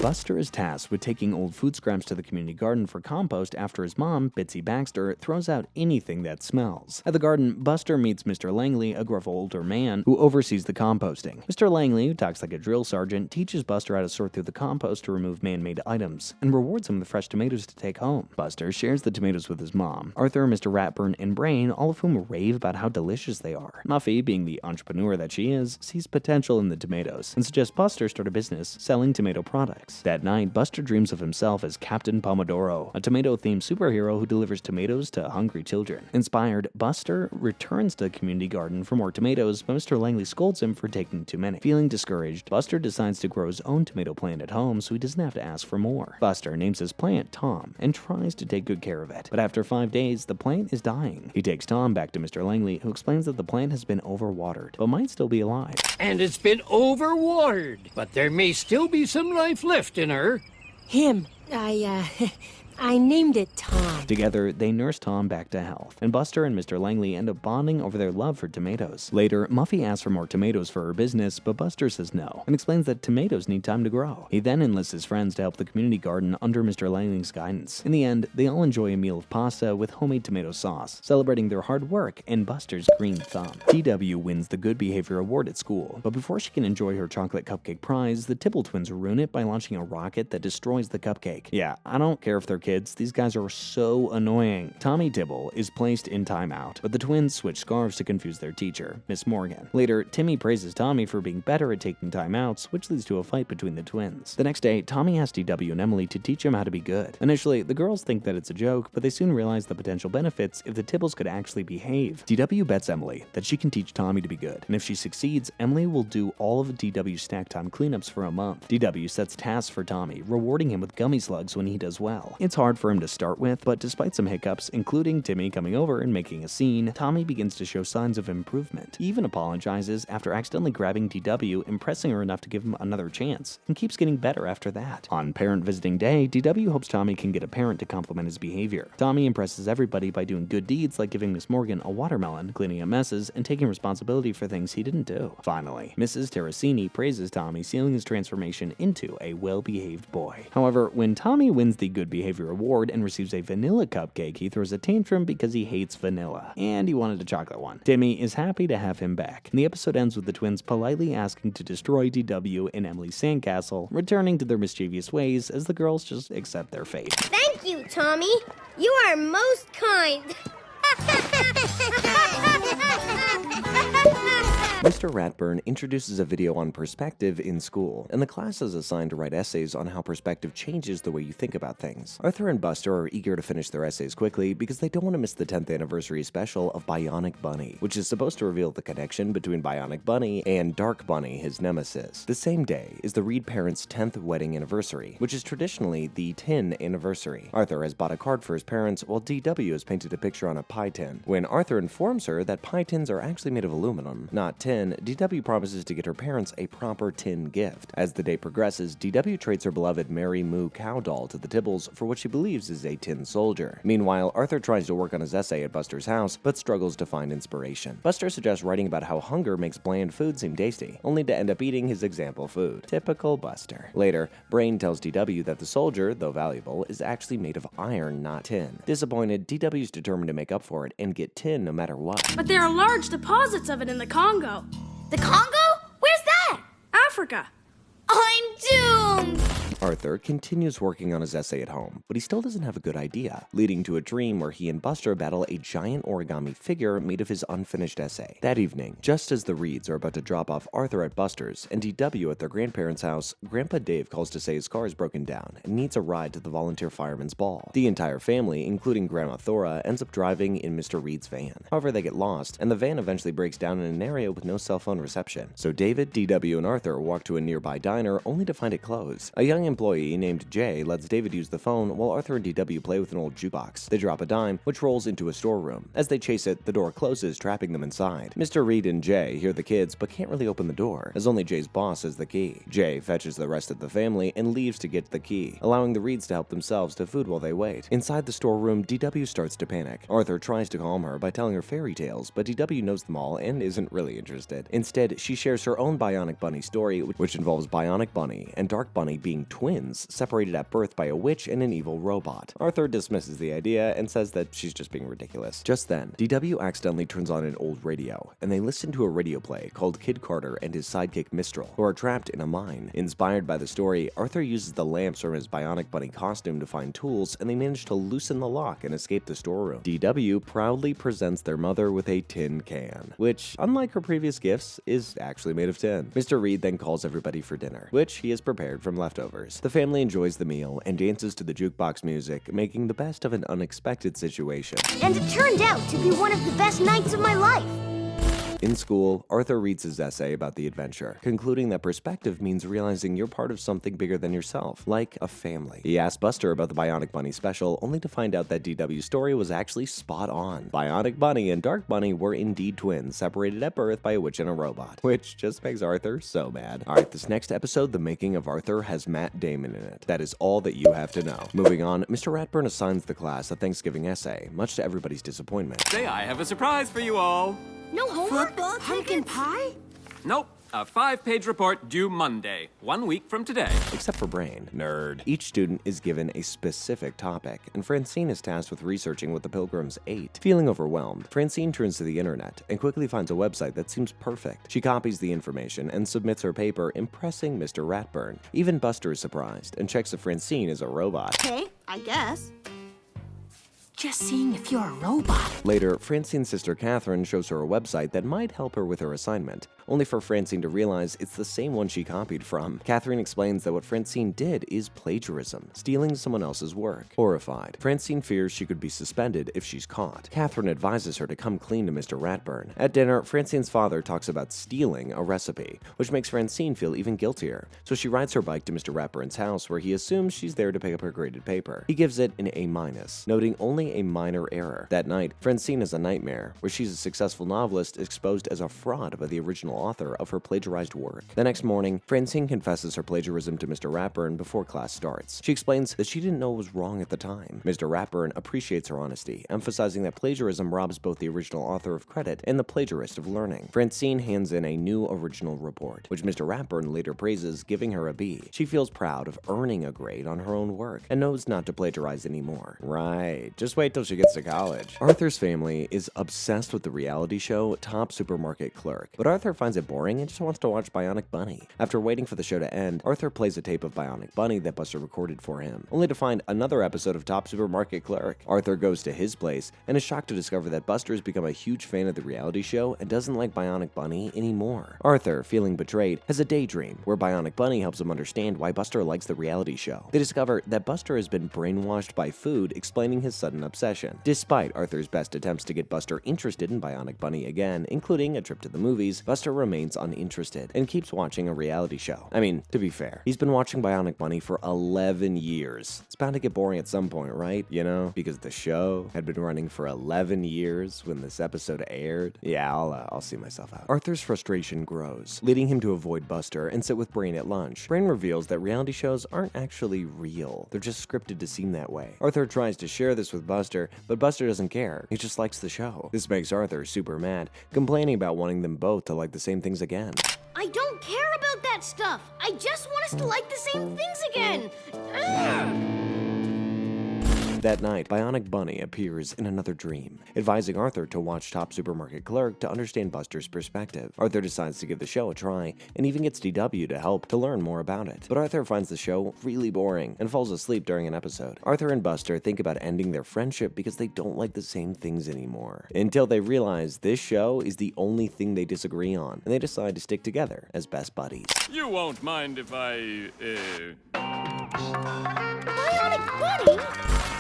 Buster is tasked with taking old food scraps to the community garden for compost after his mom, Bitsy Baxter, throws out anything that smells. At the garden, Buster meets Mr. Langley, a gruff older man who oversees the composting. Mr. Langley, who talks like a drill sergeant, teaches Buster how to sort through the compost to remove man-made items and rewards him with fresh tomatoes to take home. Buster shares the tomatoes with his mom, Arthur, Mr. Ratburn, and Brain, all of whom rave about how delicious they are. Muffy, being the entrepreneur that she is, sees potential in the tomatoes and suggests Buster start a business selling tomato products. That night, Buster dreams of himself as Captain Pomodoro, a tomato-themed superhero who delivers tomatoes to hungry children. Inspired, Buster returns to the community garden for more tomatoes, but Mr. Langley scolds him for taking too many. Feeling discouraged, Buster decides to grow his own tomato plant at home so he doesn't have to ask for more. Buster names his plant Tom and tries to take good care of it, but after 5 days, the plant is dying. He takes Tom back to Mr. Langley, who explains that the plant has been overwatered, but might still be alive. And it's been overwatered, but there may still be some life left in her. Him. I named it Tom. Together, they nurse Tom back to health, and Buster and Mr. Langley end up bonding over their love for tomatoes. Later, Muffy asks for more tomatoes for her business, but Buster says no, and explains that tomatoes need time to grow. He then enlists his friends to help the community garden under Mr. Langley's guidance. In the end, they all enjoy a meal of pasta with homemade tomato sauce, celebrating their hard work and Buster's green thumb. DW wins the Good Behavior Award at school, but before she can enjoy her chocolate cupcake prize, the Tibble twins ruin it by launching a rocket that destroys the cupcake. Yeah, I don't care if they're kids, these guys are so annoying. Tommy Tibble is placed in timeout, but the twins switch scarves to confuse their teacher, Miss Morgan. Later, Timmy praises Tommy for being better at taking timeouts, which leads to a fight between the twins. The next day, Tommy asks DW and Emily to teach him how to be good. Initially, the girls think that it's a joke, but they soon realize the potential benefits if the Tibbles could actually behave. DW bets Emily that she can teach Tommy to be good, and if she succeeds, Emily will do all of DW's snack time cleanups for a month. DW sets tasks for Tommy, rewarding him with gummy slugs when he does well. It's hard for him to start with, but despite some hiccups, including Timmy coming over and making a scene, Tommy begins to show signs of improvement. He even apologizes after accidentally grabbing DW, impressing her enough to give him another chance, and keeps getting better after that. On parent visiting day, DW hopes Tommy can get a parent to compliment his behavior. Tommy impresses everybody by doing good deeds like giving Miss Morgan a watermelon, cleaning up messes, and taking responsibility for things he didn't do. Finally, Mrs. Terracini praises Tommy, sealing his transformation into a well-behaved boy. However, when Tommy wins the Good Behavior Award and receives a vanilla cupcake, he throws a tantrum because he hates vanilla, and he wanted a chocolate one. Timmy is happy to have him back, and the episode ends with the twins politely asking to destroy DW in Emily's sandcastle, returning to their mischievous ways as the girls just accept their fate. Thank you, Tommy. You are most kind. Mr. Ratburn introduces a video on perspective in school, and the class is assigned to write essays on how perspective changes the way you think about things. Arthur and Buster are eager to finish their essays quickly because they don't want to miss the 10th anniversary special of Bionic Bunny, which is supposed to reveal the connection between Bionic Bunny and Dark Bunny, his nemesis. The same day is the Reed parents' 10th wedding anniversary, which is traditionally the tin anniversary. Arthur has bought a card for his parents, while DW has painted a picture on a pie tin. When Arthur informs her that pie tins are actually made of aluminum, not tin, DW promises to get her parents a proper tin gift. As the day progresses, DW trades her beloved Mary Moo cow doll to the Tibbles for what she believes is a tin soldier. Meanwhile, Arthur tries to work on his essay at Buster's house, but struggles to find inspiration. Buster suggests writing about how hunger makes bland food seem tasty, only to end up eating his example food. Typical Buster. Later, Brain tells DW that the soldier, though valuable, is actually made of iron, not tin. Disappointed, DW is determined to make up for it and get tin no matter what. But there are large deposits of it in the Congo. The Congo? Where's that? Africa. I'm doomed! Arthur continues working on his essay at home, but he still doesn't have a good idea, leading to a dream where he and Buster battle a giant origami figure made of his unfinished essay. That evening, just as the Reeds are about to drop off Arthur at Buster's and DW at their grandparents' house, Grandpa Dave calls to say his car is broken down and needs a ride to the volunteer fireman's ball. The entire family, including Grandma Thora, ends up driving in Mr. Reed's van. However, they get lost, and the van eventually breaks down in an area with no cell phone reception. So David, DW, and Arthur walk to a nearby diner only to find it closed. A young employee named Jay lets David use the phone while Arthur and DW play with an old jukebox. They drop a dime, which rolls into a storeroom. As they chase it, the door closes, trapping them inside. Mr. Reed and Jay hear the kids but can't really open the door, as only Jay's boss has the key. Jay fetches the rest of the family and leaves to get the key, allowing the Reeds to help themselves to food while they wait. Inside the storeroom, DW starts to panic. Arthur tries to calm her by telling her fairy tales, but DW knows them all and isn't really interested. Instead, she shares her own Bionic Bunny story, which involves Bionic Bunny and Dark Bunny being twins, separated at birth by a witch and an evil robot. Arthur dismisses the idea and says that she's just being ridiculous. Just then, DW accidentally turns on an old radio, and they listen to a radio play called Kid Carter and his sidekick Mistral, who are trapped in a mine. Inspired by the story, Arthur uses the lamps from his Bionic Bunny costume to find tools, and they manage to loosen the lock and escape the storeroom. DW proudly presents their mother with a tin can, which, unlike her previous gifts, is actually made of tin. Mr. Reed then calls everybody for dinner, which he has prepared from leftovers. The family enjoys the meal and dances to the jukebox music, making the best of an unexpected situation. And it turned out to be one of the best nights of my life. In school, Arthur reads his essay about the adventure, concluding that perspective means realizing you're part of something bigger than yourself, like a family. He asks Buster about the Bionic Bunny special, only to find out that DW's story was actually spot on. Bionic Bunny and Dark Bunny were indeed twins, separated at birth by a witch and a robot, which just makes Arthur so mad. Alright, this next episode, The Making of Arthur, has Matt Damon in it. That is all that you have to know. Moving on, Mr. Ratburn assigns the class a Thanksgiving essay, much to everybody's disappointment. Say, I have a surprise for you all. No homework? Pumpkin pie? Nope. A 5-page report due Monday, 1 week from today. Except for Brain. Nerd. Each student is given a specific topic, and Francine is tasked with researching what the Pilgrims ate. Feeling overwhelmed, Francine turns to the internet and quickly finds a website that seems perfect. She copies the information and submits her paper, impressing Mr. Ratburn. Even Buster is surprised and checks if Francine is a robot. Okay, I guess. Just seeing if you're a robot. Later, Francine's sister Catherine shows her a website that might help her with her assignment, only for Francine to realize it's the same one she copied from. Catherine explains that what Francine did is plagiarism, stealing someone else's work. Horrified, Francine fears she could be suspended if she's caught. Catherine advises her to come clean to Mr. Ratburn. At dinner, Francine's father talks about stealing a recipe, which makes Francine feel even guiltier, so she rides her bike to Mr. Ratburn's house where he assumes she's there to pick up her graded paper. He gives it an A-, noting only a minor error. That night, Francine has a nightmare where she's a successful novelist exposed as a fraud by the original author of her plagiarized work. The next morning, Francine confesses her plagiarism to Mr. Ratburn before class starts. She explains that she didn't know it was wrong at the time. Mr. Ratburn appreciates her honesty, emphasizing that plagiarism robs both the original author of credit and the plagiarist of learning. Francine hands in a new original report, which Mr. Ratburn later praises, giving her a B. She feels proud of earning a grade on her own work and knows not to plagiarize anymore. Right, just wait till she gets to college. Arthur's family is obsessed with the reality show Top Supermarket Clerk, but Arthur finds it boring and just wants to watch Bionic Bunny. After waiting for the show to end, Arthur plays a tape of Bionic Bunny that Buster recorded for him, only to find another episode of Top Supermarket Clerk. Arthur goes to his place and is shocked to discover that Buster has become a huge fan of the reality show and doesn't like Bionic Bunny anymore. Arthur, feeling betrayed, has a daydream where Bionic Bunny helps him understand why Buster likes the reality show. They discover that Buster has been brainwashed by food, explaining his sudden obsession. Despite Arthur's best attempts to get Buster interested in Bionic Bunny again, including a trip to the movies, Buster remains uninterested and keeps watching a reality show. I mean, to be fair, he's been watching Bionic Bunny for 11 years. It's bound to get boring at some point, right? You know, because the show had been running for 11 years when this episode aired. Yeah, I'll see myself out. Arthur's frustration grows, leading him to avoid Buster and sit with Brain at lunch. Brain reveals that reality shows aren't actually real. They're just scripted to seem that way. Arthur tries to share this with Buster, but Buster doesn't care. He just likes the show. This makes Arthur super mad, complaining about wanting them both to like the same things again. I don't care about that stuff. I just want us to like the same things again. That night, Bionic Bunny appears in another dream, advising Arthur to watch Top Supermarket Clerk to understand Buster's perspective. Arthur decides to give the show a try, and even gets DW to help to learn more about it. But Arthur finds the show really boring, and falls asleep during an episode. Arthur and Buster think about ending their friendship because they don't like the same things anymore, until they realize this show is the only thing they disagree on, and they decide to stick together as best buddies. You won't mind if I, Bionic Bunny?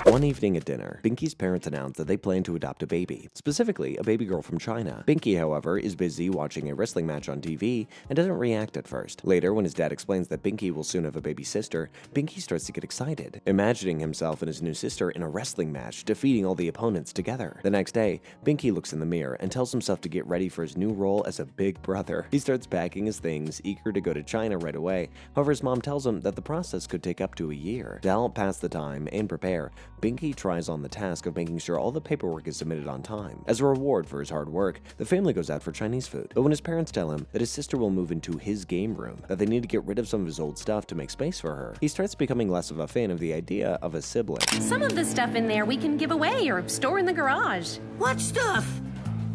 One evening at dinner, Binky's parents announce that they plan to adopt a baby, specifically a baby girl from China. Binky, however, is busy watching a wrestling match on TV and doesn't react at first. Later, when his dad explains that Binky will soon have a baby sister, Binky starts to get excited, imagining himself and his new sister in a wrestling match, defeating all the opponents together. The next day, Binky looks in the mirror and tells himself to get ready for his new role as a big brother. He starts packing his things, eager to go to China right away. However, his mom tells him that the process could take up to a year. To help pass the time and prepare, Binky tries on the task of making sure all the paperwork is submitted on time. As a reward for his hard work, the family goes out for Chinese food. But when his parents tell him that his sister will move into his game room, that they need to get rid of some of his old stuff to make space for her, he starts becoming less of a fan of the idea of a sibling. Some of the stuff in there we can give away or store in the garage. What stuff?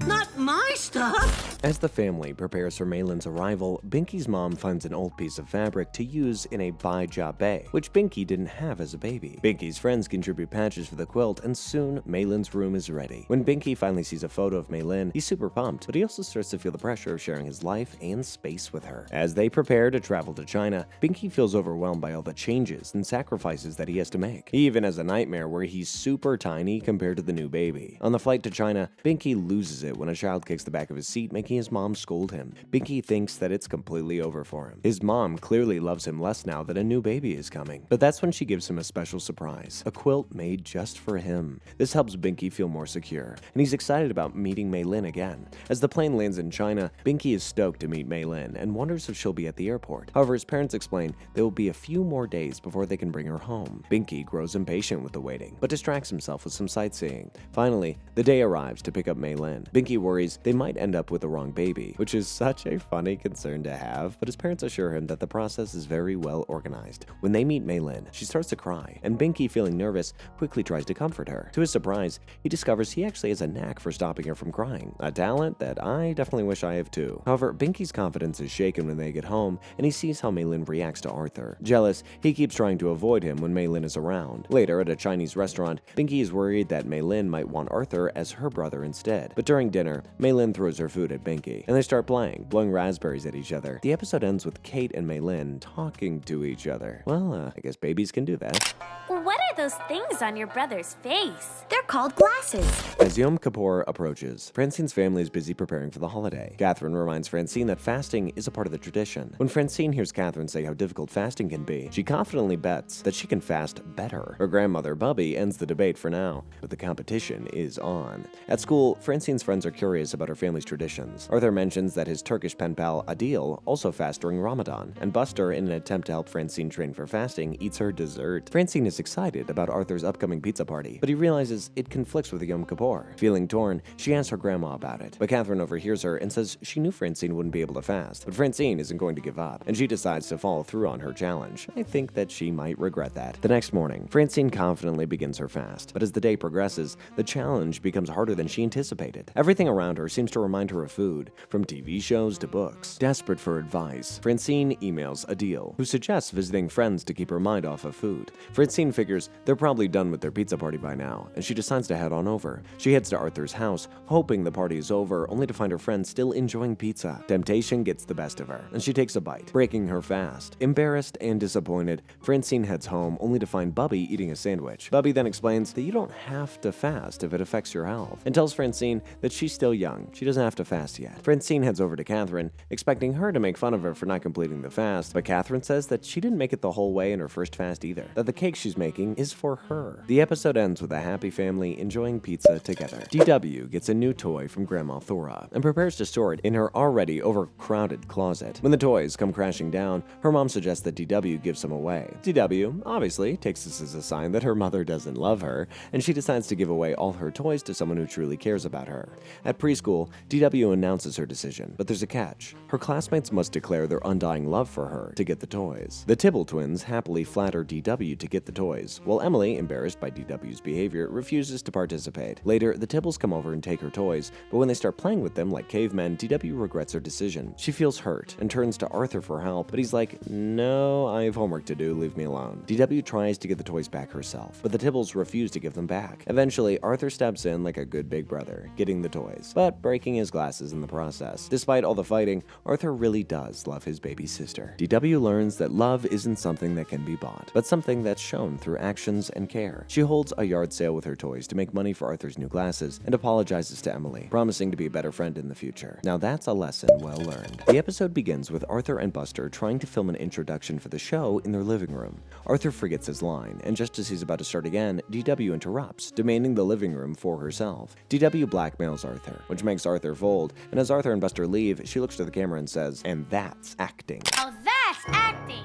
Not my stuff! As the family prepares for Maylin's arrival, Binky's mom finds an old piece of fabric to use in a bajabe, which Binky didn't have as a baby. Binky's friends contribute patches for the quilt, and soon Maylin's room is ready. When Binky finally sees a photo of Maylin, he's super pumped, but he also starts to feel the pressure of sharing his life and space with her. As they prepare to travel to China, Binky feels overwhelmed by all the changes and sacrifices that he has to make. He even has a nightmare where he's super tiny compared to the new baby. On the flight to China, Binky loses it when a child kicks the back of his seat, making his mom scold him. Binky thinks that it's completely over for him. His mom clearly loves him less now that a new baby is coming. But that's when she gives him a special surprise, a quilt made just for him. This helps Binky feel more secure, and he's excited about meeting Maylin again. As the plane lands in China, Binky is stoked to meet Maylin and wonders if she'll be at the airport. However, his parents explain there will be a few more days before they can bring her home. Binky grows impatient with the waiting, but distracts himself with some sightseeing. Finally, the day arrives to pick up Maylin. Binky worries they might end up with the wrong baby, which is such a funny concern to have, but his parents assure him that the process is very well organized. When they meet Maylin, she starts to cry, and Binky, feeling nervous, quickly tries to comfort her. To his surprise, he discovers he actually has a knack for stopping her from crying, a talent that I definitely wish I have too. However, Binky's confidence is shaken when they get home, and he sees how Maylin reacts to Arthur. Jealous, he keeps trying to avoid him when Maylin is around. Later, at a Chinese restaurant, Binky is worried that Maylin might want Arthur as her brother instead. But during dinner, Maylin throws her food at Binky, and they start playing, blowing raspberries at each other. The episode ends with Kate and Maylin talking to each other. Well, I guess babies can do that. What are those things on your brother's face? They're called glasses. As Yom Kippur approaches, Francine's family is busy preparing for the holiday. Catherine reminds Francine that fasting is a part of the tradition. When Francine hears Catherine say how difficult fasting can be, she confidently bets that she can fast better. Her grandmother, Bubby, ends the debate for now, but the competition is on. At school, Francine's friends are curious about her family's traditions. Arthur mentions that his Turkish pen pal, Adil, also fasts during Ramadan, and Buster, in an attempt to help Francine train for fasting, eats her dessert. Francine is excited about Arthur's upcoming pizza party, but he realizes it conflicts with Yom Kippur. Feeling torn, she asks her grandma about it, but Catherine overhears her and says she knew Francine wouldn't be able to fast. But Francine isn't going to give up, and she decides to follow through on her challenge. I think that she might regret that. The next morning, Francine confidently begins her fast, but as the day progresses, the challenge becomes harder than she anticipated. Everything around her seems to remind her of food, from TV shows to books. Desperate for advice, Francine emails Adil, who suggests visiting friends to keep her mind off of food. Francine figures they're probably done with their pizza party by now, and she decides to head on over. She heads to Arthur's house, hoping the party is over, only to find her friends still enjoying pizza. Temptation gets the best of her, and she takes a bite, breaking her fast. Embarrassed and disappointed, Francine heads home, only to find Bubby eating a sandwich. Bubby then explains that you don't have to fast if it affects your health, and tells Francine that she's still young. She doesn't have to fast yet. Francine heads over to Catherine, expecting her to make fun of her for not completing the fast, but Catherine says that she didn't make it the whole way in her first fast either, that the cake she's making is for her. The episode ends with a happy family enjoying pizza together. DW gets a new toy from Grandma Thora and prepares to store it in her already overcrowded closet. When the toys come crashing down, her mom suggests that DW gives them away. DW obviously takes this as a sign that her mother doesn't love her, and she decides to give away all her toys to someone who truly cares about her. At preschool, DW announces her decision, but there's a catch. Her classmates must declare their undying love for her to get the toys. The Tibble twins happily flatter DW to get the toys, while Emily, embarrassed by DW's behavior, refuses to participate. Later, the Tibbles come over and take her toys, but when they start playing with them like cavemen, DW regrets her decision. She feels hurt and turns to Arthur for help, but he's like, "No, I have homework to do, leave me alone." DW tries to get the toys back herself, but the Tibbles refuse to give them back. Eventually, Arthur steps in like a good big brother, getting the toys, but breaking his glasses in the process. Despite all the fighting, Arthur really does love his baby sister. DW learns that love isn't something that can be bought, but something that's shown through actions and care. She holds a yard sale with her toys to make money for Arthur's new glasses and apologizes to Emily, promising to be a better friend in the future. Now that's a lesson well learned. The episode begins with Arthur and Buster trying to film an introduction for the show in their living room. Arthur forgets his line, and just as he's about to start again, DW interrupts, demanding the living room for herself. DW blackmails Arthur, which makes Arthur fold, and as Arthur and Buster leave, she looks to the camera and says, "And that's acting." Oh, that's acting!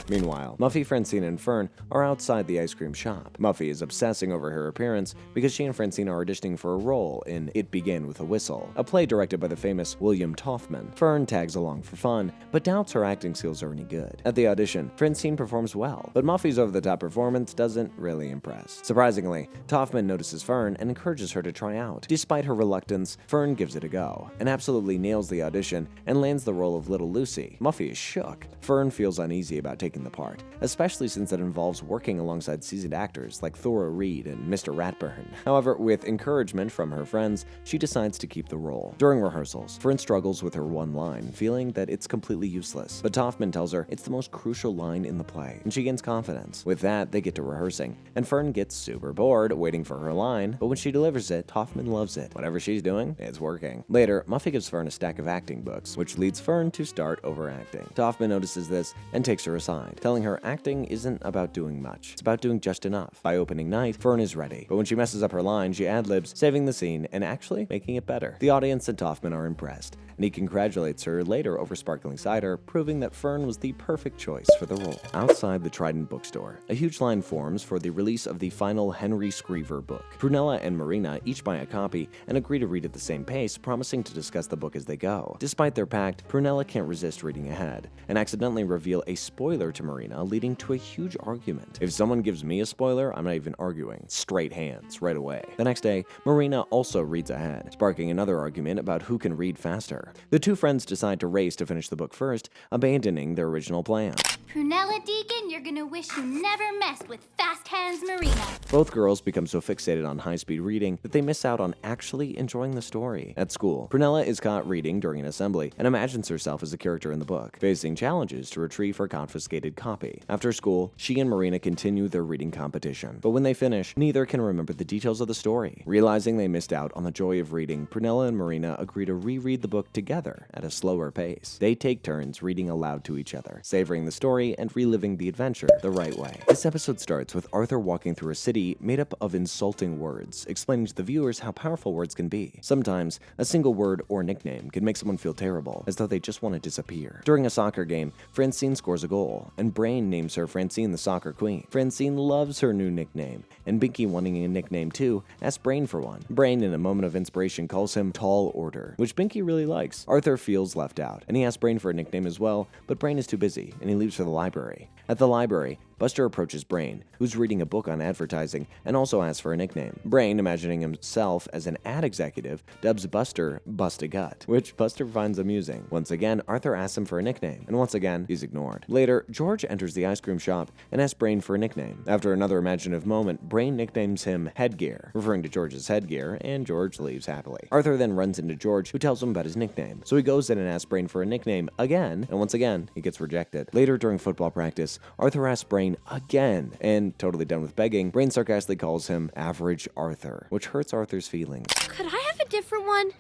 Meanwhile, Muffy, Francine, and Fern are outside the ice cream shop. Muffy is obsessing over her appearance because she and Francine are auditioning for a role in It Began with a Whistle, a play directed by the famous William Taufman. Fern tags along for fun, but doubts her acting skills are any good. At the audition, Francine performs well, but Muffy's over-the-top performance doesn't really impress. Surprisingly, Taufman notices Fern and encourages her to try out. Despite her reluctance, Fern gives it a go, and absolutely nails the audition and lands the role of Little Lucy. Muffy is shook. Fern feels uneasy about taking the part, especially since it involves working alongside seasoned actors like Thora Reed and Mr. Ratburn. However, with encouragement from her friends, she decides to keep the role. During rehearsals, Fern struggles with her one line, feeling that it's completely useless, but Taufman tells her it's the most crucial line in the play, and she gains confidence. With that, they get to rehearsing, and Fern gets super bored waiting for her line, but when she delivers it, Taufman loves it. Whatever she's doing, it's working. Later, Muffy gives Fern a stack of acting books, which leads Fern to start overacting. Taufman notices this and takes her aside, telling her acting isn't about doing much, it's about doing just enough. By opening night, Fern is ready, but when she messes up her line, she ad-libs, saving the scene and actually making it better. The audience and Taufman are impressed, and he congratulates her later over sparkling cider, proving that Fern was the perfect choice for the role. Outside the Trident bookstore, a huge line forms for the release of the final Henry Screever book. Prunella and Marina each buy a copy and agree to read at the same pace, promising to discuss the book as they go. Despite their pact, Prunella can't resist reading ahead, and accidentally reveal a spoiler to Marina, leading to a huge argument. If someone gives me a spoiler, I'm not even arguing. Straight hands, right away. The next day, Marina also reads ahead, sparking another argument about who can read faster. The two friends decide to race to finish the book first, abandoning their original plan. Prunella Deacon, you're gonna wish you never messed with Fast Hands Marina. Both girls become so fixated on high-speed reading that they miss out on actually enjoying the story. At school, Prunella is caught reading during an assembly and imagines herself as a character in the book, facing challenges to retrieve her confiscated copy. After school, she and Marina continue their reading competition, but when they finish, neither can remember the details of the story. Realizing they missed out on the joy of reading, Prunella and Marina agree to reread the book together at a slower pace. They take turns reading aloud to each other, savoring the story and reliving the adventure the right way. This episode starts with Arthur walking through a city made up of insulting words, explaining to the viewers how powerful words can be. Sometimes, a single word or nickname can make someone feel terrible, as though they just want to disappear. During a soccer game, Francine scores a goal, and Brain names her Francine the Soccer Queen. Francine loves her new nickname, and Binky, wanting a nickname too, asks Brain for one. Brain, in a moment of inspiration, calls him Tall Order, which Binky really likes. Arthur feels left out, and he asks Brain for a nickname as well, but Brain is too busy, and he leaves for the library. At the library, Buster approaches Brain, who's reading a book on advertising, and also asks for a nickname. Brain, imagining himself as an ad executive, dubs Buster Bust-a-Gut, which Buster finds amusing. Once again, Arthur asks him for a nickname, and once again, he's ignored. Later, George enters the ice cream shop and asks Brain for a nickname. After another imaginative moment, Brain nicknames him Headgear, referring to George's headgear, and George leaves happily. Arthur then runs into George, who tells him about his nickname, so he goes in and asks Brain for a nickname again, and once again, he gets rejected. Later, during football practice, Arthur asks Brain again, and totally done with begging, Brain sarcastically calls him Average Arthur, which hurts Arthur's feelings. Could I have a different one?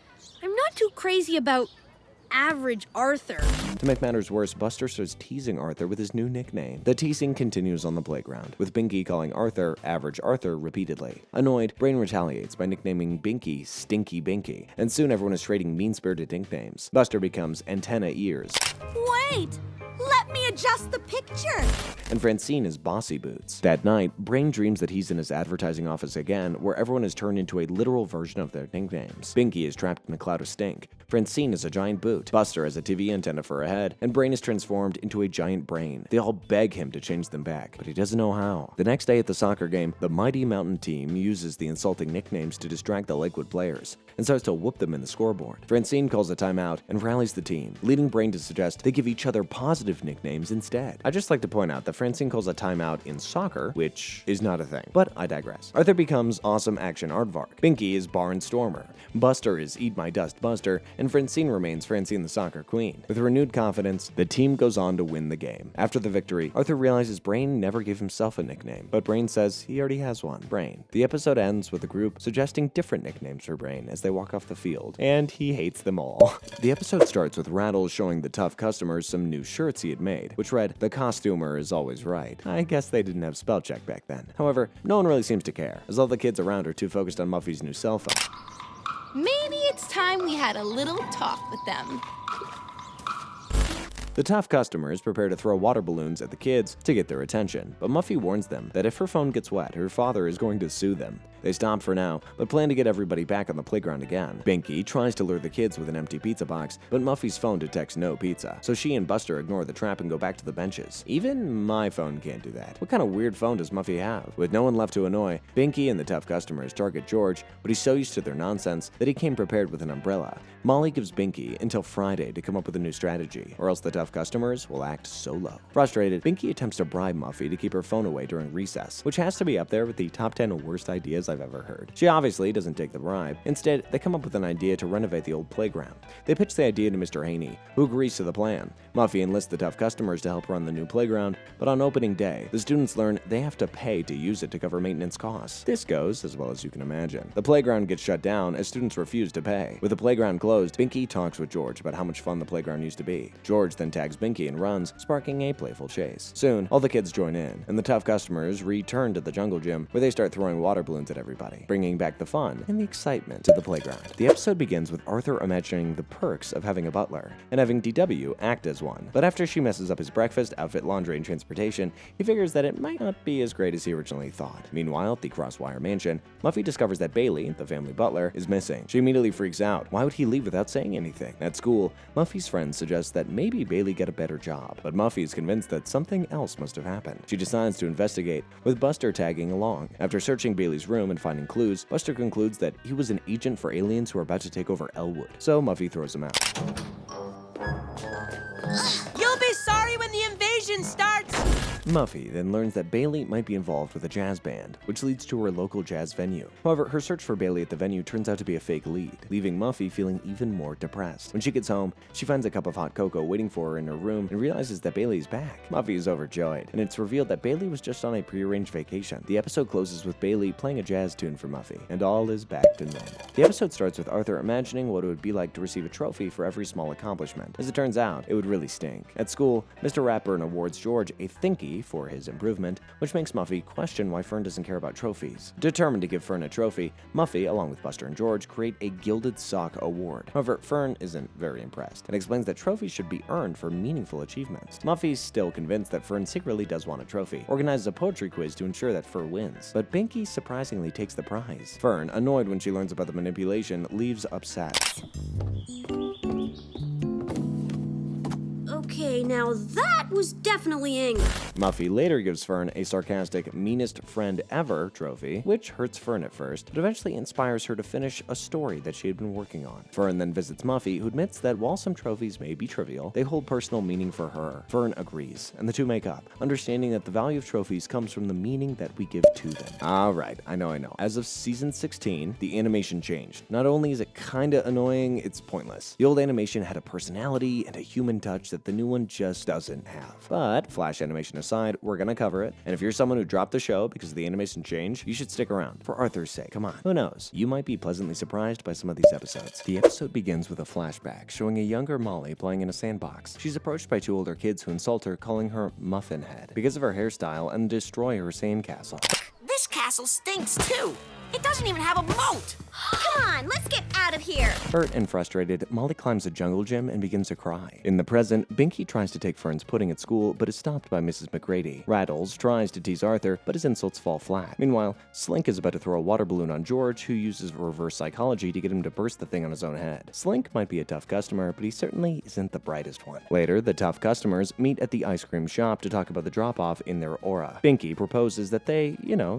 I'm not too crazy about Average Arthur. To make matters worse, Buster starts teasing Arthur with his new nickname. The teasing continues on the playground, with Binky calling Arthur Average Arthur repeatedly. Annoyed, Brain retaliates by nicknaming Binky Stinky Binky, and soon everyone is trading mean-spirited nicknames. Buster becomes Antenna Ears. Wait! Let me me adjust the picture. And Francine is Bossy Boots. That night, Brain dreams that he's in his advertising office again, where everyone is turned into a literal version of their nicknames. Binky is trapped in a cloud of stink. Francine is a giant boot. Buster has a TV antenna for a head, and Brain is transformed into a giant brain. They all beg him to change them back, but he doesn't know how. The next day at the soccer game, the Mighty Mountain team uses the insulting nicknames to distract the Lakewood players, and starts to whoop them in the scoreboard. Francine calls a timeout and rallies the team, leading Brain to suggest they give each other positive nicknames instead. I'd just like to point out that Francine calls a timeout in soccer, which is not a thing, but I digress. Arthur becomes Awesome Action Aardvark. Binky is Barnstormer. Buster is Eat My Dust Buster, and Francine remains Francine the Soccer Queen. With renewed confidence, the team goes on to win the game. After the victory, Arthur realizes Brain never gave himself a nickname, but Brain says he already has one, Brain. The episode ends with the group suggesting different nicknames for Brain as they walk off the field, and he hates them all. The episode starts with Rattles showing the tough customers some new shirts he had made, which read, "The costumer is always right." I guess they didn't have spell check back then. However, no one really seems to care, as all the kids around are too focused on Muffy's new cell phone. Maybe it's time we had a little talk with them. The tough customers prepare to throw water balloons at the kids to get their attention, but Muffy warns them that if her phone gets wet, her father is going to sue them. They stop for now, but plan to get everybody back on the playground again. Binky tries to lure the kids with an empty pizza box, but Muffy's phone detects no pizza, so she and Buster ignore the trap and go back to the benches. Even my phone can't do that. What kind of weird phone does Muffy have? With no one left to annoy, Binky and the tough customers target George, but he's so used to their nonsense that he came prepared with an umbrella. Molly gives Binky until Friday to come up with a new strategy, or else the tough customers will act solo. Frustrated, Binky attempts to bribe Muffy to keep her phone away during recess, which has to be up there with the top 10 worst ideas I've ever heard. She obviously doesn't take the bribe. Instead, they come up with an idea to renovate the old playground. They pitch the idea to Mr. Haney, who agrees to the plan. Muffy enlists the tough customers to help run the new playground, but on opening day, the students learn they have to pay to use it to cover maintenance costs. This goes as well as you can imagine. The playground gets shut down as students refuse to pay. With the playground closed, Binky talks with George about how much fun the playground used to be. George then tags Binky and runs, sparking a playful chase. Soon, all the kids join in, and the tough customers return to the jungle gym, where they start throwing water balloons at everybody, bringing back the fun and the excitement to the playground. The episode begins with Arthur imagining the perks of having a butler, and having DW act as one. But after she messes up his breakfast, outfit, laundry, and transportation, he figures that it might not be as great as he originally thought. Meanwhile, at the Crosswire Mansion, Muffy discovers that Bailey, the family butler, is missing. She immediately freaks out. Why would he leave without saying anything? At school, Muffy's friends suggest that maybe Bailey get a better job, but Muffy is convinced that something else must have happened. She decides to investigate, with Buster tagging along. After searching Bailey's room and finding clues, Buster concludes that he was an agent for aliens who are about to take over Elwood, so Muffy throws him out. You'll be sorry when the invasion starts! Muffy then learns that Bailey might be involved with a jazz band, which leads to her local jazz venue. However, her search for Bailey at the venue turns out to be a fake lead, leaving Muffy feeling even more depressed. When she gets home, she finds a cup of hot cocoa waiting for her in her room and realizes that Bailey's back. Muffy is overjoyed, and it's revealed that Bailey was just on a prearranged vacation. The episode closes with Bailey playing a jazz tune for Muffy, and all is back to normal. The episode starts with Arthur imagining what it would be like to receive a trophy for every small accomplishment. As it turns out, it would really stink. At school, Mr. Ratburn awards George a Thinky for his improvement, which makes Muffy question why Fern doesn't care about trophies. Determined to give Fern a trophy, Muffy, along with Buster and George, create a Gilded Sock Award. However, Fern isn't very impressed and explains that trophies should be earned for meaningful achievements. Muffy's still convinced that Fern secretly does want a trophy, organizes a poetry quiz to ensure that Fern wins, but Binky surprisingly takes the prize. Fern, annoyed when she learns about the manipulation, leaves upset. Okay, now that was definitely anger. Muffy later gives Fern a sarcastic meanest friend ever trophy, which hurts Fern at first, but eventually inspires her to finish a story that she had been working on. Fern then visits Muffy, who admits that while some trophies may be trivial, they hold personal meaning for her. Fern agrees, and the two make up, understanding that the value of trophies comes from the meaning that we give to them. Alright, I know. As of season 16, the animation changed. Not only is it kinda annoying, it's pointless. The old animation had a personality and a human touch that the new one just doesn't have. But, Flash animation aside, we're gonna cover it, and if you're someone who dropped the show because of the animation change, you should stick around. For Arthur's sake, come on. Who knows? You might be pleasantly surprised by some of these episodes. The episode begins with a flashback showing a younger Molly playing in a sandbox. She's approached by two older kids who insult her, calling her Muffin Head because of her hairstyle and destroy her sandcastle. This castle stinks too. It doesn't even have a moat. Come on, let's get out of here. Hurt and frustrated, Molly climbs a jungle gym and begins to cry. In the present, Binky tries to take Fern's pudding at school, but is stopped by Mrs. McGrady. Rattles tries to tease Arthur, but his insults fall flat. Meanwhile, Slink is about to throw a water balloon on George, who uses reverse psychology to get him to burst the thing on his own head. Slink might be a tough customer, but he certainly isn't the brightest one. Later, the tough customers meet at the ice cream shop to talk about the drop-off in their aura. Binky proposes that they,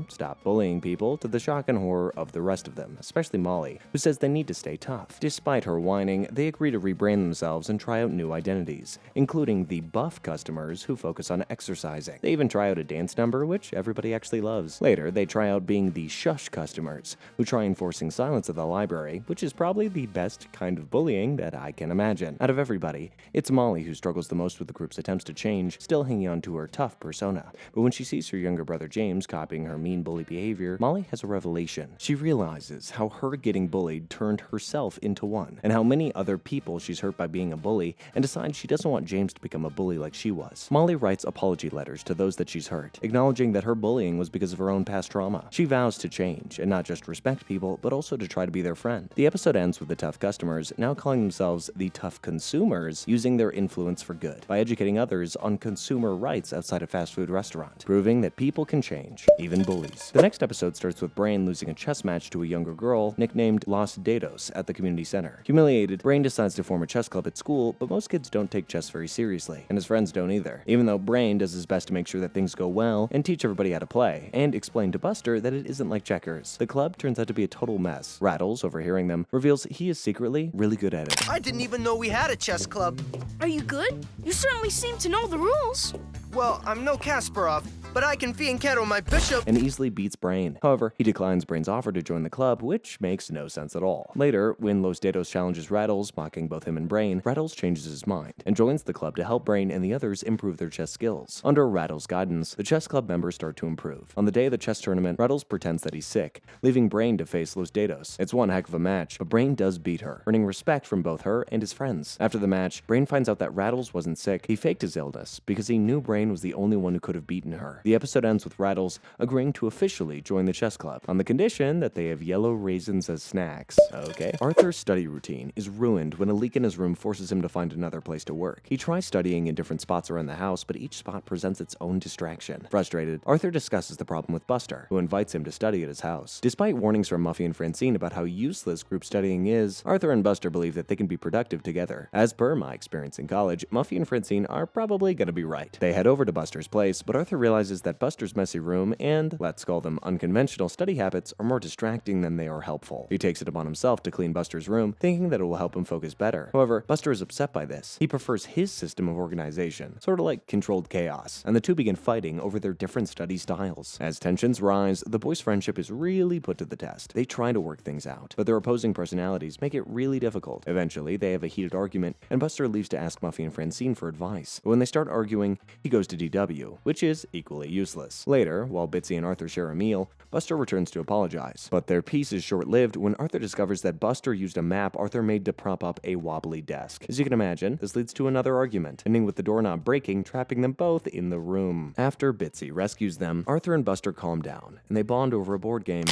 stop bullying people, to the shock and horror of the rest of them, especially Molly, who says they need to stay tough. Despite her whining, they agree to rebrand themselves and try out new identities, including the buff customers who focus on exercising. They even try out a dance number, which everybody actually loves. Later, they try out being the shush customers, who try enforcing silence at the library, which is probably the best kind of bullying that I can imagine. Out of everybody, it's Molly who struggles the most with the group's attempts to change, still hanging on to her tough persona. But when she sees her younger brother James copying her mean bully behavior, Molly has a revelation. She realizes how her getting bullied turned herself into one, and how many other people she's hurt by being a bully, and decides she doesn't want James to become a bully like she was. Molly writes apology letters to those that she's hurt, acknowledging that her bullying was because of her own past trauma. She vows to change, and not just respect people, but also to try to be their friend. The episode ends with the tough customers now calling themselves the tough consumers, using their influence for good, by educating others on consumer rights outside a fast food restaurant, proving that people can change, even bullies. The next episode starts with Brain losing a chess match to a younger girl nicknamed Los Dados at the community center. Humiliated, Brain decides to form a chess club at school, but most kids don't take chess very seriously, and his friends don't either, even though Brain does his best to make sure that things go well and teach everybody how to play, and explain to Buster that it isn't like checkers. The club turns out to be a total mess. Rattles, overhearing them, reveals he is secretly really good at it. I didn't even know we had a chess club. Are you good? You certainly seem to know the rules. Well, I'm no Kasparov, but I can fianchetto my bishop. And easily beats Brain. However, he declines Brain's offer to join the club, which makes no sense at all. Later, when Los Dados challenges Rattles, mocking both him and Brain, Rattles changes his mind and joins the club to help Brain and the others improve their chess skills. Under Rattles' guidance, the chess club members start to improve. On the day of the chess tournament, Rattles pretends that he's sick, leaving Brain to face Los Dados. It's one heck of a match, but Brain does beat her, earning respect from both her and his friends. After the match, Brain finds out that Rattles wasn't sick. He faked his illness because he knew Brain was the only one who could have beaten her. The episode ends with Rattles agreeing to officially join the chess club, on the condition that they have yellow raisins as snacks. Okay. Arthur's study routine is ruined when a leak in his room forces him to find another place to work. He tries studying in different spots around the house, but each spot presents its own distraction. Frustrated, Arthur discusses the problem with Buster, who invites him to study at his house. Despite warnings from Muffy and Francine about how useless group studying is, Arthur and Buster believe that they can be productive together. As per my experience in college, Muffy and Francine are probably gonna be right. They head over to Buster's place, but Arthur realizes that Buster's messy room and, let's call them unconventional study habits, are more distracting than they are helpful. He takes it upon himself to clean Buster's room, thinking that it will help him focus better. However, Buster is upset by this. He prefers his system of organization, sort of like controlled chaos, and the two begin fighting over their different study styles. As tensions rise, the boys' friendship is really put to the test. They try to work things out, but their opposing personalities make it really difficult. Eventually, they have a heated argument, and Buster leaves to ask Muffy and Francine for advice. But when they start arguing, he goes to DW, which is equally useless. Later, while Bitsy and Arthur share a meal, Buster returns to apologize. But their peace is short-lived when Arthur discovers that Buster used a map Arthur made to prop up a wobbly desk. As you can imagine, this leads to another argument, ending with the doorknob breaking, trapping them both in the room. After Bitsy rescues them, Arthur and Buster calm down, and they bond over a board game.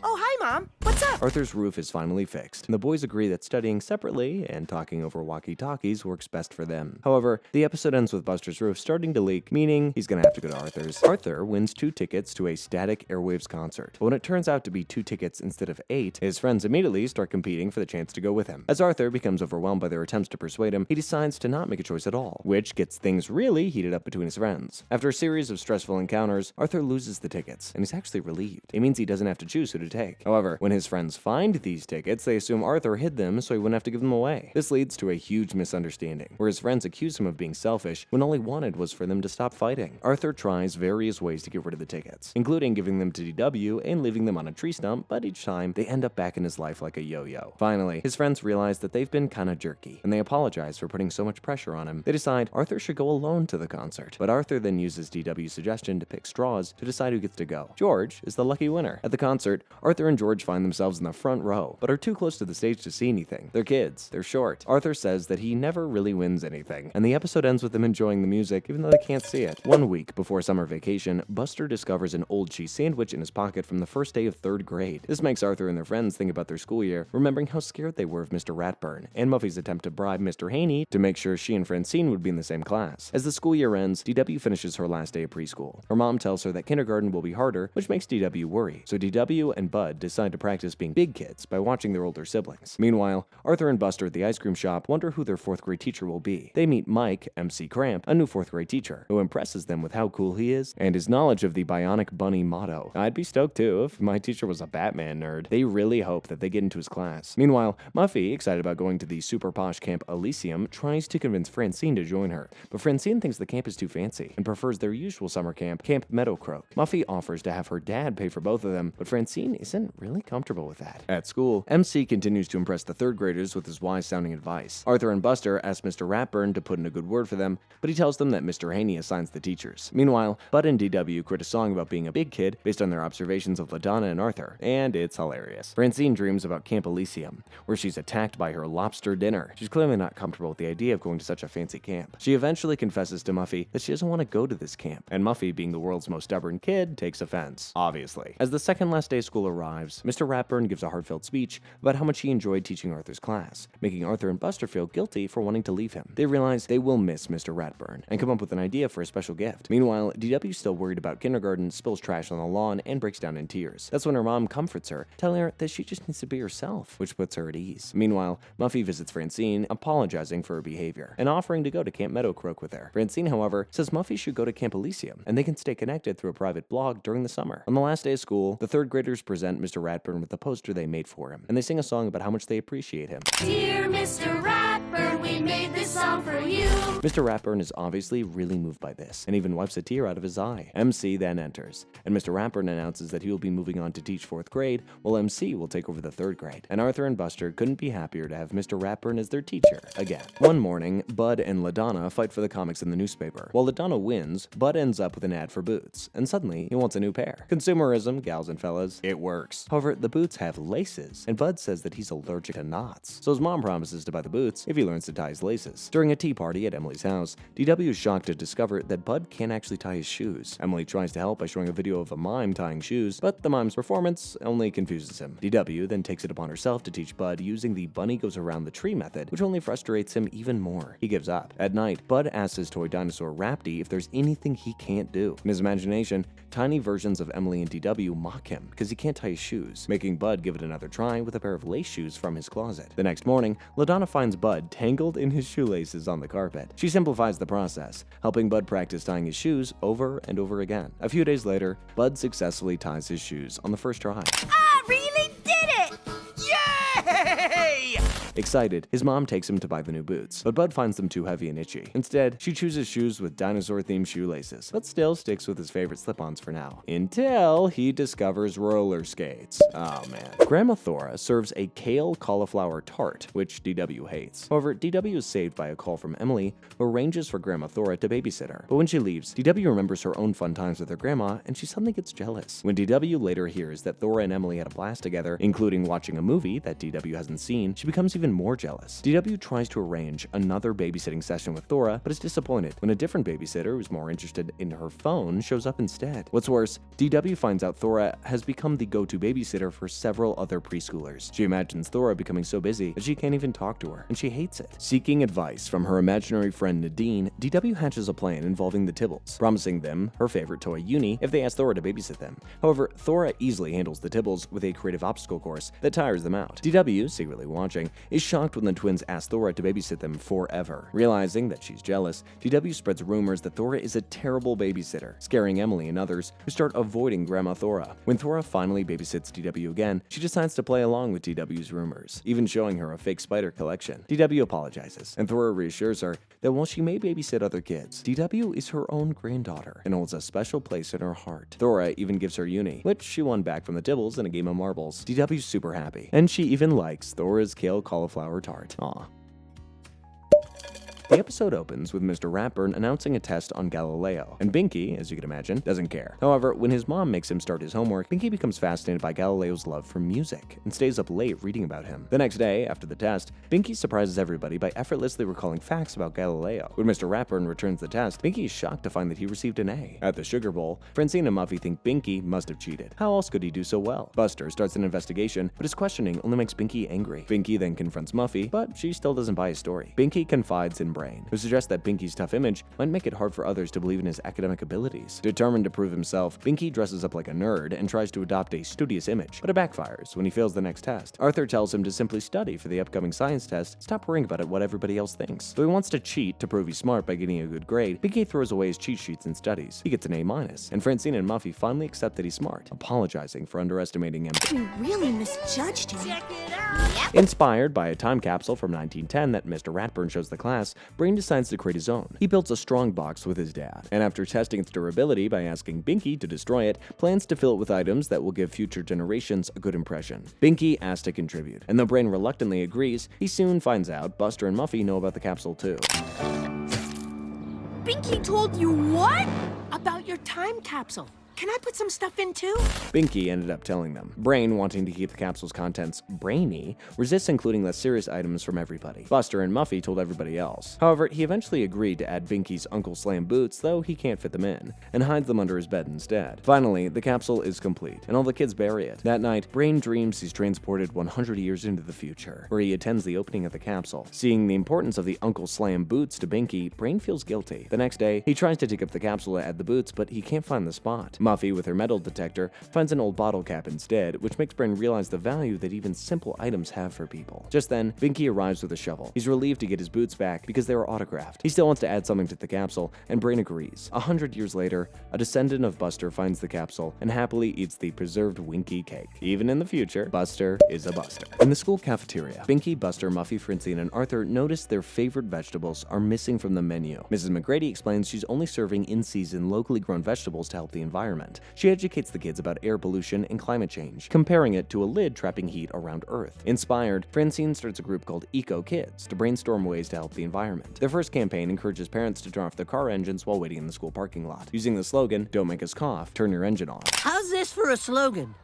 Oh, hi, Mom. What's up? Arthur's roof is finally fixed, and the boys agree that studying separately and talking over walkie-talkies works best for them. However, the episode ends with Buster's roof starting to leak, meaning he's gonna have to go to Arthur's. Arthur wins 2 tickets to a Static Airwaves concert, but when it turns out to be 2 tickets instead of 8, his friends immediately start competing for the chance to go with him. As Arthur becomes overwhelmed by their attempts to persuade him, he decides to not make a choice at all, which gets things really heated up between his friends. After a series of stressful encounters, Arthur loses the tickets, and he's actually relieved. It means he doesn't have to choose who to take. However, when his friends find these tickets, they assume Arthur hid them so he wouldn't have to give them away. This leads to a huge misunderstanding, where his friends accuse him of being selfish when all he wanted was for them to stop fighting. Arthur tries various ways to get rid of the tickets, including giving them to DW and leaving them on a tree stump, but each time they end up back in his life like a yo-yo. Finally, his friends realize that they've been kinda jerky, and they apologize for putting so much pressure on him. They decide Arthur should go alone to the concert, but Arthur then uses DW's suggestion to pick straws to decide who gets to go. George is the lucky winner. At the concert, Arthur and George find themselves themselves in the front row, but are too close to the stage to see anything. They're kids. They're short. Arthur says that he never really wins anything, and the episode ends with them enjoying the music even though they can't see it. 1 week before summer vacation, Buster discovers an old cheese sandwich in his pocket from the first day of 3rd grade. This makes Arthur and their friends think about their school year, remembering how scared they were of Mr. Ratburn, and Muffy's attempt to bribe Mr. Haney to make sure she and Francine would be in the same class. As the school year ends, DW finishes her last day of preschool. Her mom tells her that kindergarten will be harder, which makes DW worry, so DW and Bud decide to practice being big kids by watching their older siblings. Meanwhile, Arthur and Buster at the ice cream shop wonder who their 4th grade teacher will be. They meet Mike, MC Cramp, a new 4th grade teacher, who impresses them with how cool he is and his knowledge of the Bionic Bunny motto. I'd be stoked too if my teacher was a Batman nerd. They really hope that they get into his class. Meanwhile, Muffy, excited about going to the super posh camp Elysium, tries to convince Francine to join her, but Francine thinks the camp is too fancy and prefers their usual summer camp, Camp Meadowcroak. Muffy offers to have her dad pay for both of them, but Francine isn't really comfortable with that. At school, MC continues to impress the 3rd graders with his wise-sounding advice. Arthur and Buster ask Mr. Ratburn to put in a good word for them, but he tells them that Mr. Haney assigns the teachers. Meanwhile, Bud and DW create a song about being a big kid based on their observations of LaDonna and Arthur, and it's hilarious. Francine dreams about Camp Elysium, where she's attacked by her lobster dinner. She's clearly not comfortable with the idea of going to such a fancy camp. She eventually confesses to Muffy that she doesn't want to go to this camp, and Muffy, being the world's most stubborn kid, takes offense, obviously. As the second last day of school arrives, Mr. Ratburn gives a heartfelt speech about how much he enjoyed teaching Arthur's class, making Arthur and Buster feel guilty for wanting to leave him. They realize they will miss Mr. Ratburn and come up with an idea for a special gift. Meanwhile, DW's still worried about kindergarten, spills trash on the lawn, and breaks down in tears. That's when her mom comforts her, telling her that she just needs to be herself, which puts her at ease. Meanwhile, Muffy visits Francine, apologizing for her behavior, and offering to go to Camp Meadowcroak with her. Francine, however, says Muffy should go to Camp Elysium, and they can stay connected through a private blog during the summer. On the last day of school, the 3rd graders present Mr. Ratburn with the poster they made for him, and they sing a song about how much they appreciate him. Dear Mr. Ratburn, we made this song for you. Mr. Ratburn is obviously really moved by this, and even wipes a tear out of his eye. MC then enters, and Mr. Ratburn announces that he will be moving on to teach 4th grade, while MC will take over the 3rd grade. And Arthur and Buster couldn't be happier to have Mr. Ratburn as their teacher again. One morning, Bud and LaDonna fight for the comics in the newspaper. While LaDonna wins, Bud ends up with an ad for boots, and suddenly he wants a new pair. Consumerism, gals and fellas, it works. However, the boots have laces, and Bud says that he's allergic to knots, so his mom promises to buy the boots if he learns to tie his laces. During a tea party at Emily's house, DW is shocked to discover that Bud can't actually tie his shoes. Emily tries to help by showing a video of a mime tying shoes, but the mime's performance only confuses him. DW then takes it upon herself to teach Bud using the bunny goes around the tree method, which only frustrates him even more. He gives up. At night, Bud asks his toy dinosaur Rapti if there's anything he can't do. In his imagination, tiny versions of Emily and DW mock him because he can't tie his shoes, making Bud give it another try with a pair of lace shoes from his closet. The next morning, LaDonna finds Bud tangled in his shoelaces on the carpet. She simplifies the process, helping Bud practice tying his shoes over and over again. A few days later, Bud successfully ties his shoes on the first try. I really did it! Yay! Excited, his mom takes him to buy the new boots, but Bud finds them too heavy and itchy. Instead, she chooses shoes with dinosaur-themed shoelaces, but still sticks with his favorite slip-ons for now, until he discovers roller skates. Oh man. Grandma Thora serves a kale cauliflower tart, which DW hates. However, DW is saved by a call from Emily, who arranges for Grandma Thora to babysit her. But when she leaves, DW remembers her own fun times with her grandma, and she suddenly gets jealous. When DW later hears that Thora and Emily had a blast together, including watching a movie that DW hasn't seen, she becomes even more jealous. DW tries to arrange another babysitting session with Thora, but is disappointed when a different babysitter who's more interested in her phone shows up instead. What's worse, DW finds out Thora has become the go-to babysitter for several other preschoolers. She imagines Thora becoming so busy that she can't even talk to her, and she hates it. Seeking advice from her imaginary friend Nadine, DW hatches a plan involving the Tibbles, promising them her favorite toy Uni if they ask Thora to babysit them. However, Thora easily handles the Tibbles with a creative obstacle course that tires them out. DW, secretly watching, is shocked when the twins ask Thora to babysit them forever. Realizing that she's jealous, DW spreads rumors that Thora is a terrible babysitter, scaring Emily and others, who start avoiding Grandma Thora. When Thora finally babysits DW again, she decides to play along with DW's rumors, even showing her a fake spider collection. DW apologizes, and Thora reassures her that while she may babysit other kids, DW is her own granddaughter and holds a special place in her heart. Thora even gives her Uni, which she won back from the Tibbles in a game of marbles. DW's super happy, and she even likes Thora's kale cauliflower tart. Aw. The episode opens with Mr. Ratburn announcing a test on Galileo, and Binky, as you can imagine, doesn't care. However, when his mom makes him start his homework, Binky becomes fascinated by Galileo's love for music and stays up late reading about him. The next day, after the test, Binky surprises everybody by effortlessly recalling facts about Galileo. When Mr. Ratburn returns the test, Binky is shocked to find that he received an A. At the Sugar Bowl, Francine and Muffy think Binky must have cheated. How else could he do so well? Buster starts an investigation, but his questioning only makes Binky angry. Binky then confronts Muffy, but she still doesn't buy his story. Binky confides in Brain, who suggests that Binky's tough image might make it hard for others to believe in his academic abilities. Determined to prove himself, Binky dresses up like a nerd and tries to adopt a studious image, but it backfires when he fails the next test. Arthur tells him to simply study for the upcoming science test, stop worrying about what everybody else thinks. Though he wants to cheat to prove he's smart by getting a good grade, Binky throws away his cheat sheets and studies. He gets an A-, and Francine and Muffy finally accept that he's smart, apologizing for underestimating him. We really misjudged him. Check it out. Inspired by a time capsule from 1910 that Mr. Ratburn shows the class, Brain decides to create his own. He builds a strong box with his dad, and after testing its durability by asking Binky to destroy it, plans to fill it with items that will give future generations a good impression. Binky asks to contribute, and though Brain reluctantly agrees, he soon finds out Buster and Muffy know about the capsule too. Binky told you what? About your time capsule. Can I put some stuff in too? Binky ended up telling them. Brain, wanting to keep the capsule's contents brainy, resists including less serious items from everybody. Buster and Muffy told everybody else. However, he eventually agreed to add Binky's Uncle Slam boots, though he can't fit them in, and hides them under his bed instead. Finally, the capsule is complete, and all the kids bury it. That night, Brain dreams he's transported 100 years into the future, where he attends the opening of the capsule. Seeing the importance of the Uncle Slam boots to Binky, Brain feels guilty. The next day, he tries to dig up the capsule to add the boots, but he can't find the spot. Muffy, with her metal detector, finds an old bottle cap instead, which makes Brain realize the value that even simple items have for people. Just then, Binky arrives with a shovel. He's relieved to get his boots back because they were autographed. He still wants to add something to the capsule, and Brain agrees. 100 years later, a descendant of Buster finds the capsule and happily eats the preserved Winky cake. Even in the future, Buster is a Buster. In the school cafeteria, Binky, Buster, Muffy, Francine, and Arthur notice their favorite vegetables are missing from the menu. Mrs. McGrady explains she's only serving in-season, locally grown vegetables to help the environment. She educates the kids about air pollution and climate change, comparing it to a lid trapping heat around Earth. Inspired, Francine starts a group called Eco Kids to brainstorm ways to help the environment. Their first campaign encourages parents to turn off their car engines while waiting in the school parking lot, using the slogan, "Don't make us cough, turn your engine off." How's this for a slogan?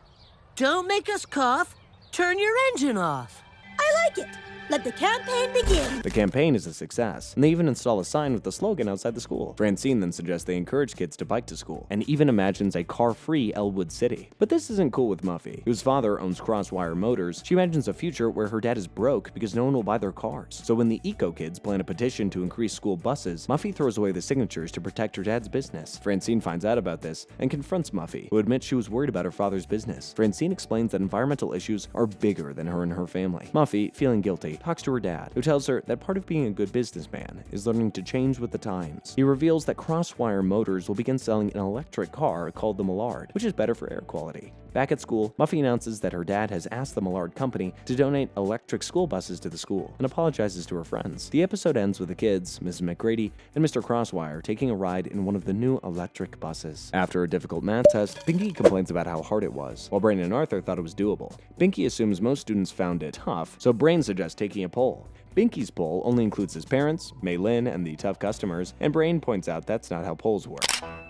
Don't make us cough, turn your engine off. I like it. Let the campaign begin. The campaign is a success, and they even install a sign with the slogan outside the school. Francine then suggests they encourage kids to bike to school, and even imagines a car-free Elwood City. But this isn't cool with Muffy, whose father owns Crosswire Motors. She imagines a future where her dad is broke because no one will buy their cars. So when the Eco Kids plan a petition to increase school buses, Muffy throws away the signatures to protect her dad's business. Francine finds out about this and confronts Muffy, who admits she was worried about her father's business. Francine explains that environmental issues are bigger than her and her family. Muffy, feeling guilty, talks to her dad, who tells her that part of being a good businessman is learning to change with the times. He reveals that Crosswire Motors will begin selling an electric car called the Millard, which is better for air quality. Back at school, Muffy announces that her dad has asked the Millard Company to donate electric school buses to the school and apologizes to her friends. The episode ends with the kids, Mrs. McGrady, and Mr. Crosswire taking a ride in one of the new electric buses. After a difficult math test, Binky complains about how hard it was, while Brain and Arthur thought it was doable. Binky assumes most students found it tough, so Brain suggests taking a poll. Binky's poll only includes his parents, Mei Lin, and the tough customers, and Brain points out that's not how polls work.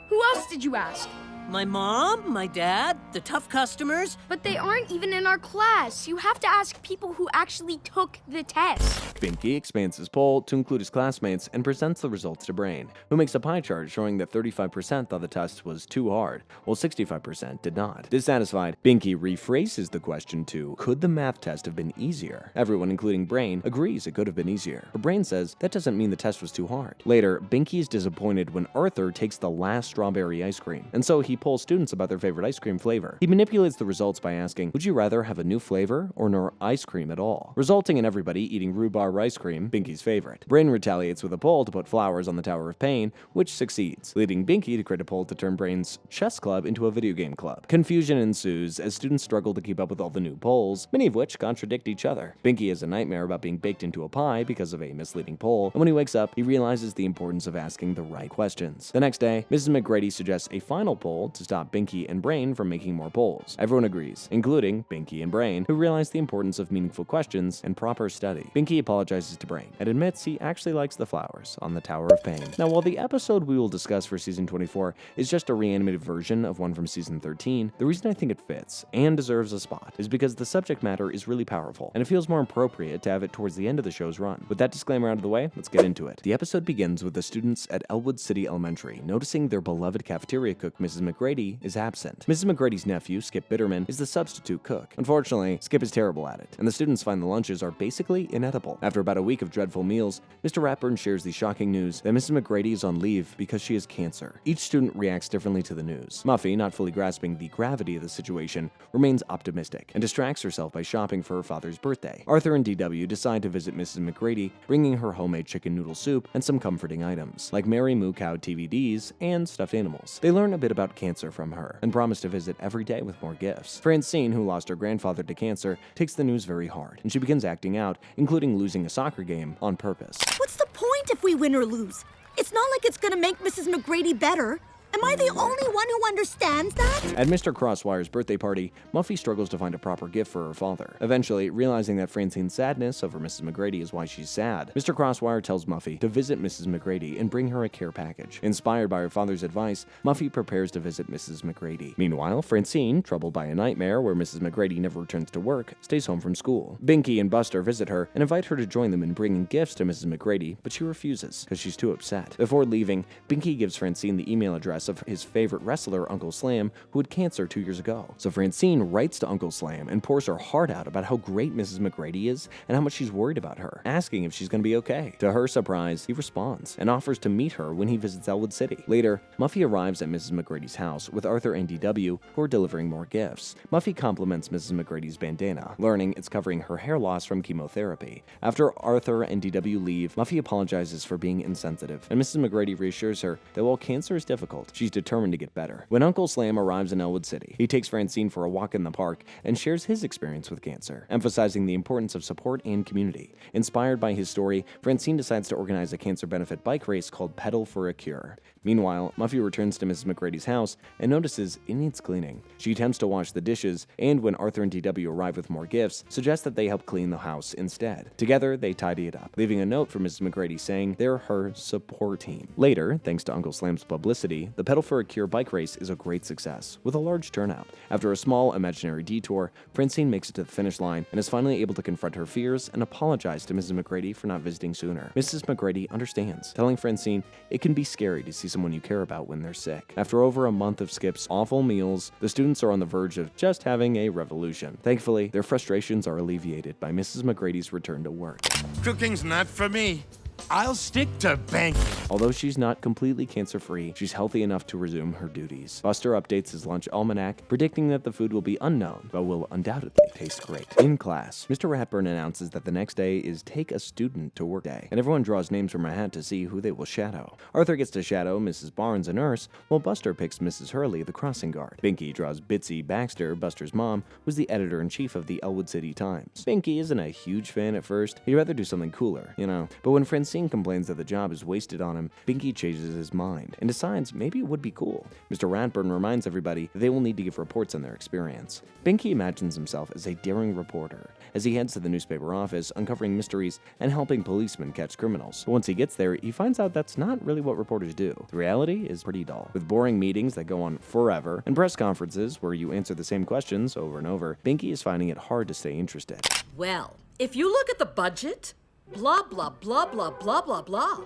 Who else did you ask? My mom, my dad, the tough customers. But they aren't even in our class. You have to ask people who actually took the test. Binky expands his poll to include his classmates and presents the results to Brain, who makes a pie chart showing that 35% thought the test was too hard, while 65% did not. Dissatisfied, Binky rephrases the question to, could the math test have been easier? Everyone, including Brain, agrees it could have been easier. But Brain says that doesn't mean the test was too hard. Later, Binky is disappointed when Arthur takes the last strawberry ice cream, and so he polls students about their favorite ice cream flavor. He manipulates the results by asking, would you rather have a new flavor or no ice cream at all? Resulting in everybody eating rhubarb ice cream, Binky's favorite. Brain retaliates with a poll to put flowers on the Tower of Pain, which succeeds, leading Binky to create a poll to turn Brain's chess club into a video game club. Confusion ensues as students struggle to keep up with all the new polls, many of which contradict each other. Binky has a nightmare about being baked into a pie because of a misleading poll, and when he wakes up, he realizes the importance of asking the right questions. The next day, Mrs. McGrady suggests a final poll goal to stop Binky and Brain from making more bowls. Everyone agrees, including Binky and Brain, who realize the importance of meaningful questions and proper study. Binky apologizes to Brain and admits he actually likes the flowers on the Tower of Pain. Now, while the episode we will discuss for season 24 is just a reanimated version of one from season 13, the reason I think it fits and deserves a spot is because the subject matter is really powerful, and it feels more appropriate to have it towards the end of the show's run. With that disclaimer out of the way, let's get into it. The episode begins with the students at Elwood City Elementary noticing their beloved cafeteria cook, Mrs. McGrady, is absent. Mrs. McGrady's nephew, Skip Bitterman, is the substitute cook. Unfortunately, Skip is terrible at it, and the students find the lunches are basically inedible. After about a week of dreadful meals, Mr. Ratburn shares the shocking news that Mrs. McGrady is on leave because she has cancer. Each student reacts differently to the news. Muffy, not fully grasping the gravity of the situation, remains optimistic and distracts herself by shopping for her father's birthday. Arthur and DW decide to visit Mrs. McGrady, bringing her homemade chicken noodle soup and some comforting items, like Mary Moo Cow TVDs and stuffed animals. They learn a bit about cancer from her and promise to visit every day with more gifts. Francine, who lost her grandfather to cancer, takes the news very hard, and she begins acting out, including losing a soccer game on purpose. What's the point if we win or lose? It's not like it's gonna make Mrs. McGrady better. Am I the only one who understands that? At Mr. Crosswire's birthday party, Muffy struggles to find a proper gift for her father. Eventually, realizing that Francine's sadness over Mrs. McGrady is why she's sad, Mr. Crosswire tells Muffy to visit Mrs. McGrady and bring her a care package. Inspired by her father's advice, Muffy prepares to visit Mrs. McGrady. Meanwhile, Francine, troubled by a nightmare where Mrs. McGrady never returns to work, stays home from school. Binky and Buster visit her and invite her to join them in bringing gifts to Mrs. McGrady, but she refuses because she's too upset. Before leaving, Binky gives Francine the email address of his favorite wrestler, Uncle Slam, who had cancer 2 years ago. So Francine writes to Uncle Slam and pours her heart out about how great Mrs. McGrady is and how much she's worried about her, asking if she's going to be okay. To her surprise, he responds and offers to meet her when he visits Elwood City. Later, Muffy arrives at Mrs. McGrady's house with Arthur and DW, who are delivering more gifts. Muffy compliments Mrs. McGrady's bandana, learning it's covering her hair loss from chemotherapy. After Arthur and DW leave, Muffy apologizes for being insensitive, and Mrs. McGrady reassures her that while cancer is difficult, she's determined to get better. When Uncle Slam arrives in Elwood City, he takes Francine for a walk in the park and shares his experience with cancer, emphasizing the importance of support and community. Inspired by his story, Francine decides to organize a cancer benefit bike race called Pedal for a Cure. Meanwhile, Muffy returns to Mrs. McGrady's house and notices it needs cleaning. She attempts to wash the dishes, and when Arthur and DW arrive with more gifts, suggests that they help clean the house instead. Together, they tidy it up, leaving a note for Mrs. McGrady saying they're her support team. Later, thanks to Uncle Slam's publicity, the Pedal for a Cure bike race is a great success, with a large turnout. After a small imaginary detour, Francine makes it to the finish line and is finally able to confront her fears and apologize to Mrs. McGrady for not visiting sooner. Mrs. McGrady understands, telling Francine it can be scary to see someone you care about when they're sick. After over a month of Skip's awful meals, the students are on the verge of just having a revolution. Thankfully, their frustrations are alleviated by Mrs. McGrady's return to work. Cooking's not for me. I'll stick to banking. Although she's not completely cancer-free, she's healthy enough to resume her duties. Buster updates his lunch almanac, predicting that the food will be unknown, but will undoubtedly taste great. In class, Mr. Ratburn announces that the next day is Take a Student to Work Day, and everyone draws names from a hat to see who they will shadow. Arthur gets to shadow Mrs. Barnes, a nurse, while Buster picks Mrs. Hurley, the crossing guard. Binky draws Bitsy Baxter, Buster's mom, who's the editor-in-chief of the Elwood City Times. Binky isn't a huge fan at first. He'd rather do something cooler, but when Francine complains that the job is wasted on him, Binky changes his mind and decides maybe it would be cool. Mr. Ratburn reminds everybody that they will need to give reports on their experience. Binky imagines himself as a daring reporter as he heads to the newspaper office, uncovering mysteries and helping policemen catch criminals. But once he gets there, he finds out that's not really what reporters do. The reality is pretty dull. With boring meetings that go on forever and press conferences where you answer the same questions over and over, Binky is finding it hard to stay interested. Well, if you look at the budget, blah, blah, blah, blah, blah, blah, blah.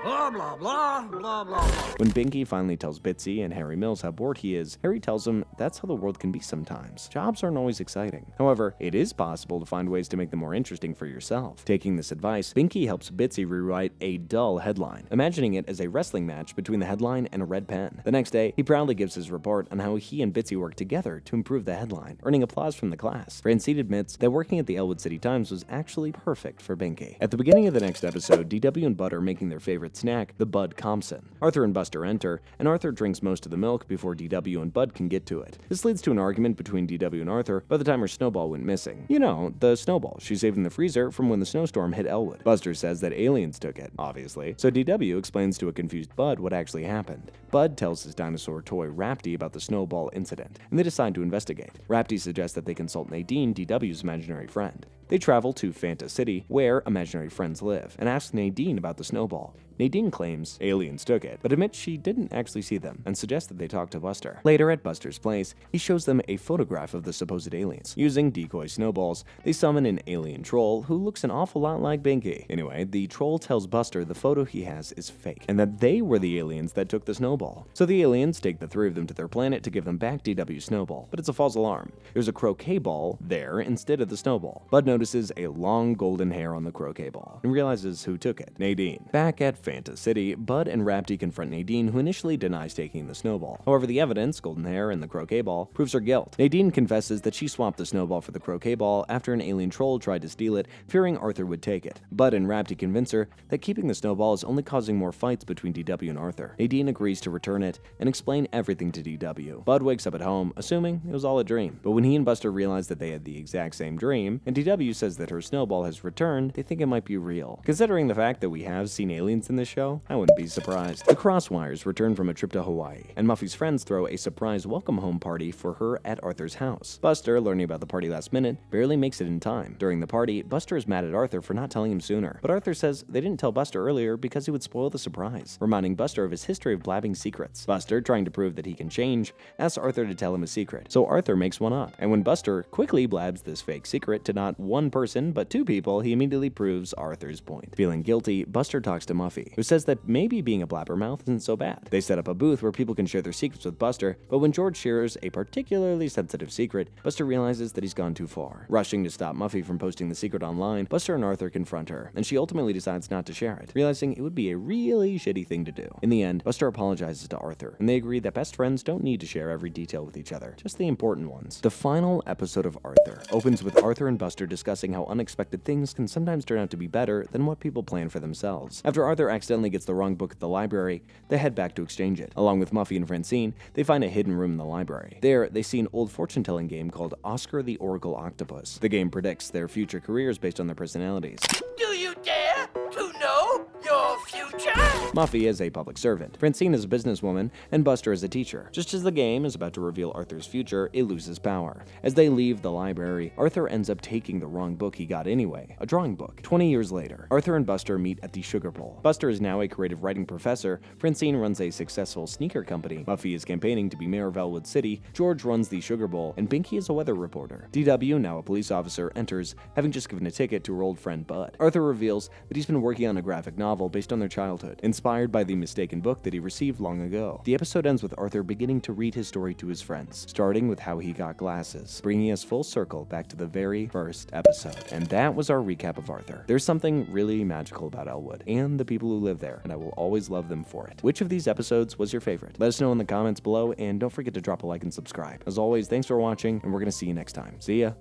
Blah, blah, blah, blah, blah, blah. When Binky finally tells Bitsy and Harry Mills how bored he is, Harry tells him that's how the world can be sometimes. Jobs aren't always exciting. However, it is possible to find ways to make them more interesting for yourself. Taking this advice, Binky helps Bitsy rewrite a dull headline, imagining it as a wrestling match between the headline and a red pen. The next day, he proudly gives his report on how he and Bitsy worked together to improve the headline, earning applause from the class. Francine admits that working at the Elwood City Times was actually perfect for Binky. At the beginning of the next episode, DW and Bud are making their favorite favorite snack, the Bud Compson. Arthur and Buster enter, and Arthur drinks most of the milk before DW and Bud can get to it. This leads to an argument between DW and Arthur by the time her snowball went missing. You know, the snowball she saved in the freezer from when the snowstorm hit Elwood. Buster says that aliens took it, obviously, so DW explains to a confused Bud what actually happened. Bud tells his dinosaur toy Rapty about the snowball incident, and they decide to investigate. Rapty suggests that they consult Nadine, DW's imaginary friend. They travel to Fanta City, where imaginary friends live, and ask Nadine about the snowball. Nadine claims aliens took it, but admits she didn't actually see them, and suggests that they talk to Buster. Later at Buster's place, he shows them a photograph of the supposed aliens. Using decoy snowballs, they summon an alien troll who looks an awful lot like Binky. Anyway, the troll tells Buster the photo he has is fake, and that they were the aliens that took the snowball. So the aliens take the three of them to their planet to give them back DW's snowball, but it's a false alarm. There's a croquet ball there instead of the snowball. Bud notices a long golden hair on the croquet ball, and realizes who took it, Nadine. Back at Fanta City, Bud and Rapty confront Nadine, who initially denies taking the snowball. However, the evidence, golden hair and the croquet ball, proves her guilt. Nadine confesses that she swapped the snowball for the croquet ball after an alien troll tried to steal it, fearing Arthur would take it. Bud and Rapty convince her that keeping the snowball is only causing more fights between DW and Arthur. Nadine agrees to return it and explain everything to DW. Bud wakes up at home, assuming it was all a dream. But when he and Buster realize that they had the exact same dream, and DW says that her snowball has returned, they think it might be real. Considering the fact that we have seen aliens in this show, I wouldn't be surprised. The Crosswires return from a trip to Hawaii, and Muffy's friends throw a surprise welcome home party for her at Arthur's house. Buster, learning about the party last minute, barely makes it in time. During the party, Buster is mad at Arthur for not telling him sooner, but Arthur says they didn't tell Buster earlier because he would spoil the surprise, reminding Buster of his history of blabbing secrets. Buster, trying to prove that he can change, asks Arthur to tell him a secret, so Arthur makes one up, and when Buster quickly blabs this fake secret to not one person but two people, he immediately proves Arthur's point. Feeling guilty, Buster talks to Muffy, who says that maybe being a blabbermouth isn't so bad. They set up a booth where people can share their secrets with Buster, but when George shares a particularly sensitive secret, Buster realizes that he's gone too far. Rushing to stop Muffy from posting the secret online, Buster and Arthur confront her, and she ultimately decides not to share it, realizing it would be a really shitty thing to do. In the end, Buster apologizes to Arthur, and they agree that best friends don't need to share every detail with each other, just the important ones. The final episode of Arthur opens with Arthur and Buster discussing how unexpected things can sometimes turn out to be better than what people plan for themselves. After Arthur accidentally gets the wrong book at the library, they head back to exchange it. Along with Muffy and Francine, they find a hidden room in the library. There, they see an old fortune-telling game called Oscar the Oracle Octopus. The game predicts their future careers based on their personalities. Do you dare to know your future? Muffy is a public servant, Francine is a businesswoman, and Buster is a teacher. Just as the game is about to reveal Arthur's future, it loses power. As they leave the library, Arthur ends up taking the wrong book he got anyway, a drawing book. 20 years later, Arthur and Buster meet at the Sugar Bowl. Buster is now a creative writing professor, Francine runs a successful sneaker company, Muffy is campaigning to be mayor of Elwood City, George runs the Sugar Bowl, and Binky is a weather reporter. DW, now a police officer, enters, having just given a ticket to her old friend Bud. Arthur reveals that he's been working on a graphic novel based on their childhood, inspired by the mistaken book that he received long ago. The episode ends with Arthur beginning to read his story to his friends, starting with how he got glasses, bringing us full circle back to the very first episode. And that was our recap of Arthur. There's something really magical about Elwood and the people who live there, and I will always love them for it. Which of these episodes was your favorite? Let us know in the comments below, and don't forget to drop a like and subscribe. As always, thanks for watching, and we're gonna see you next time. See ya!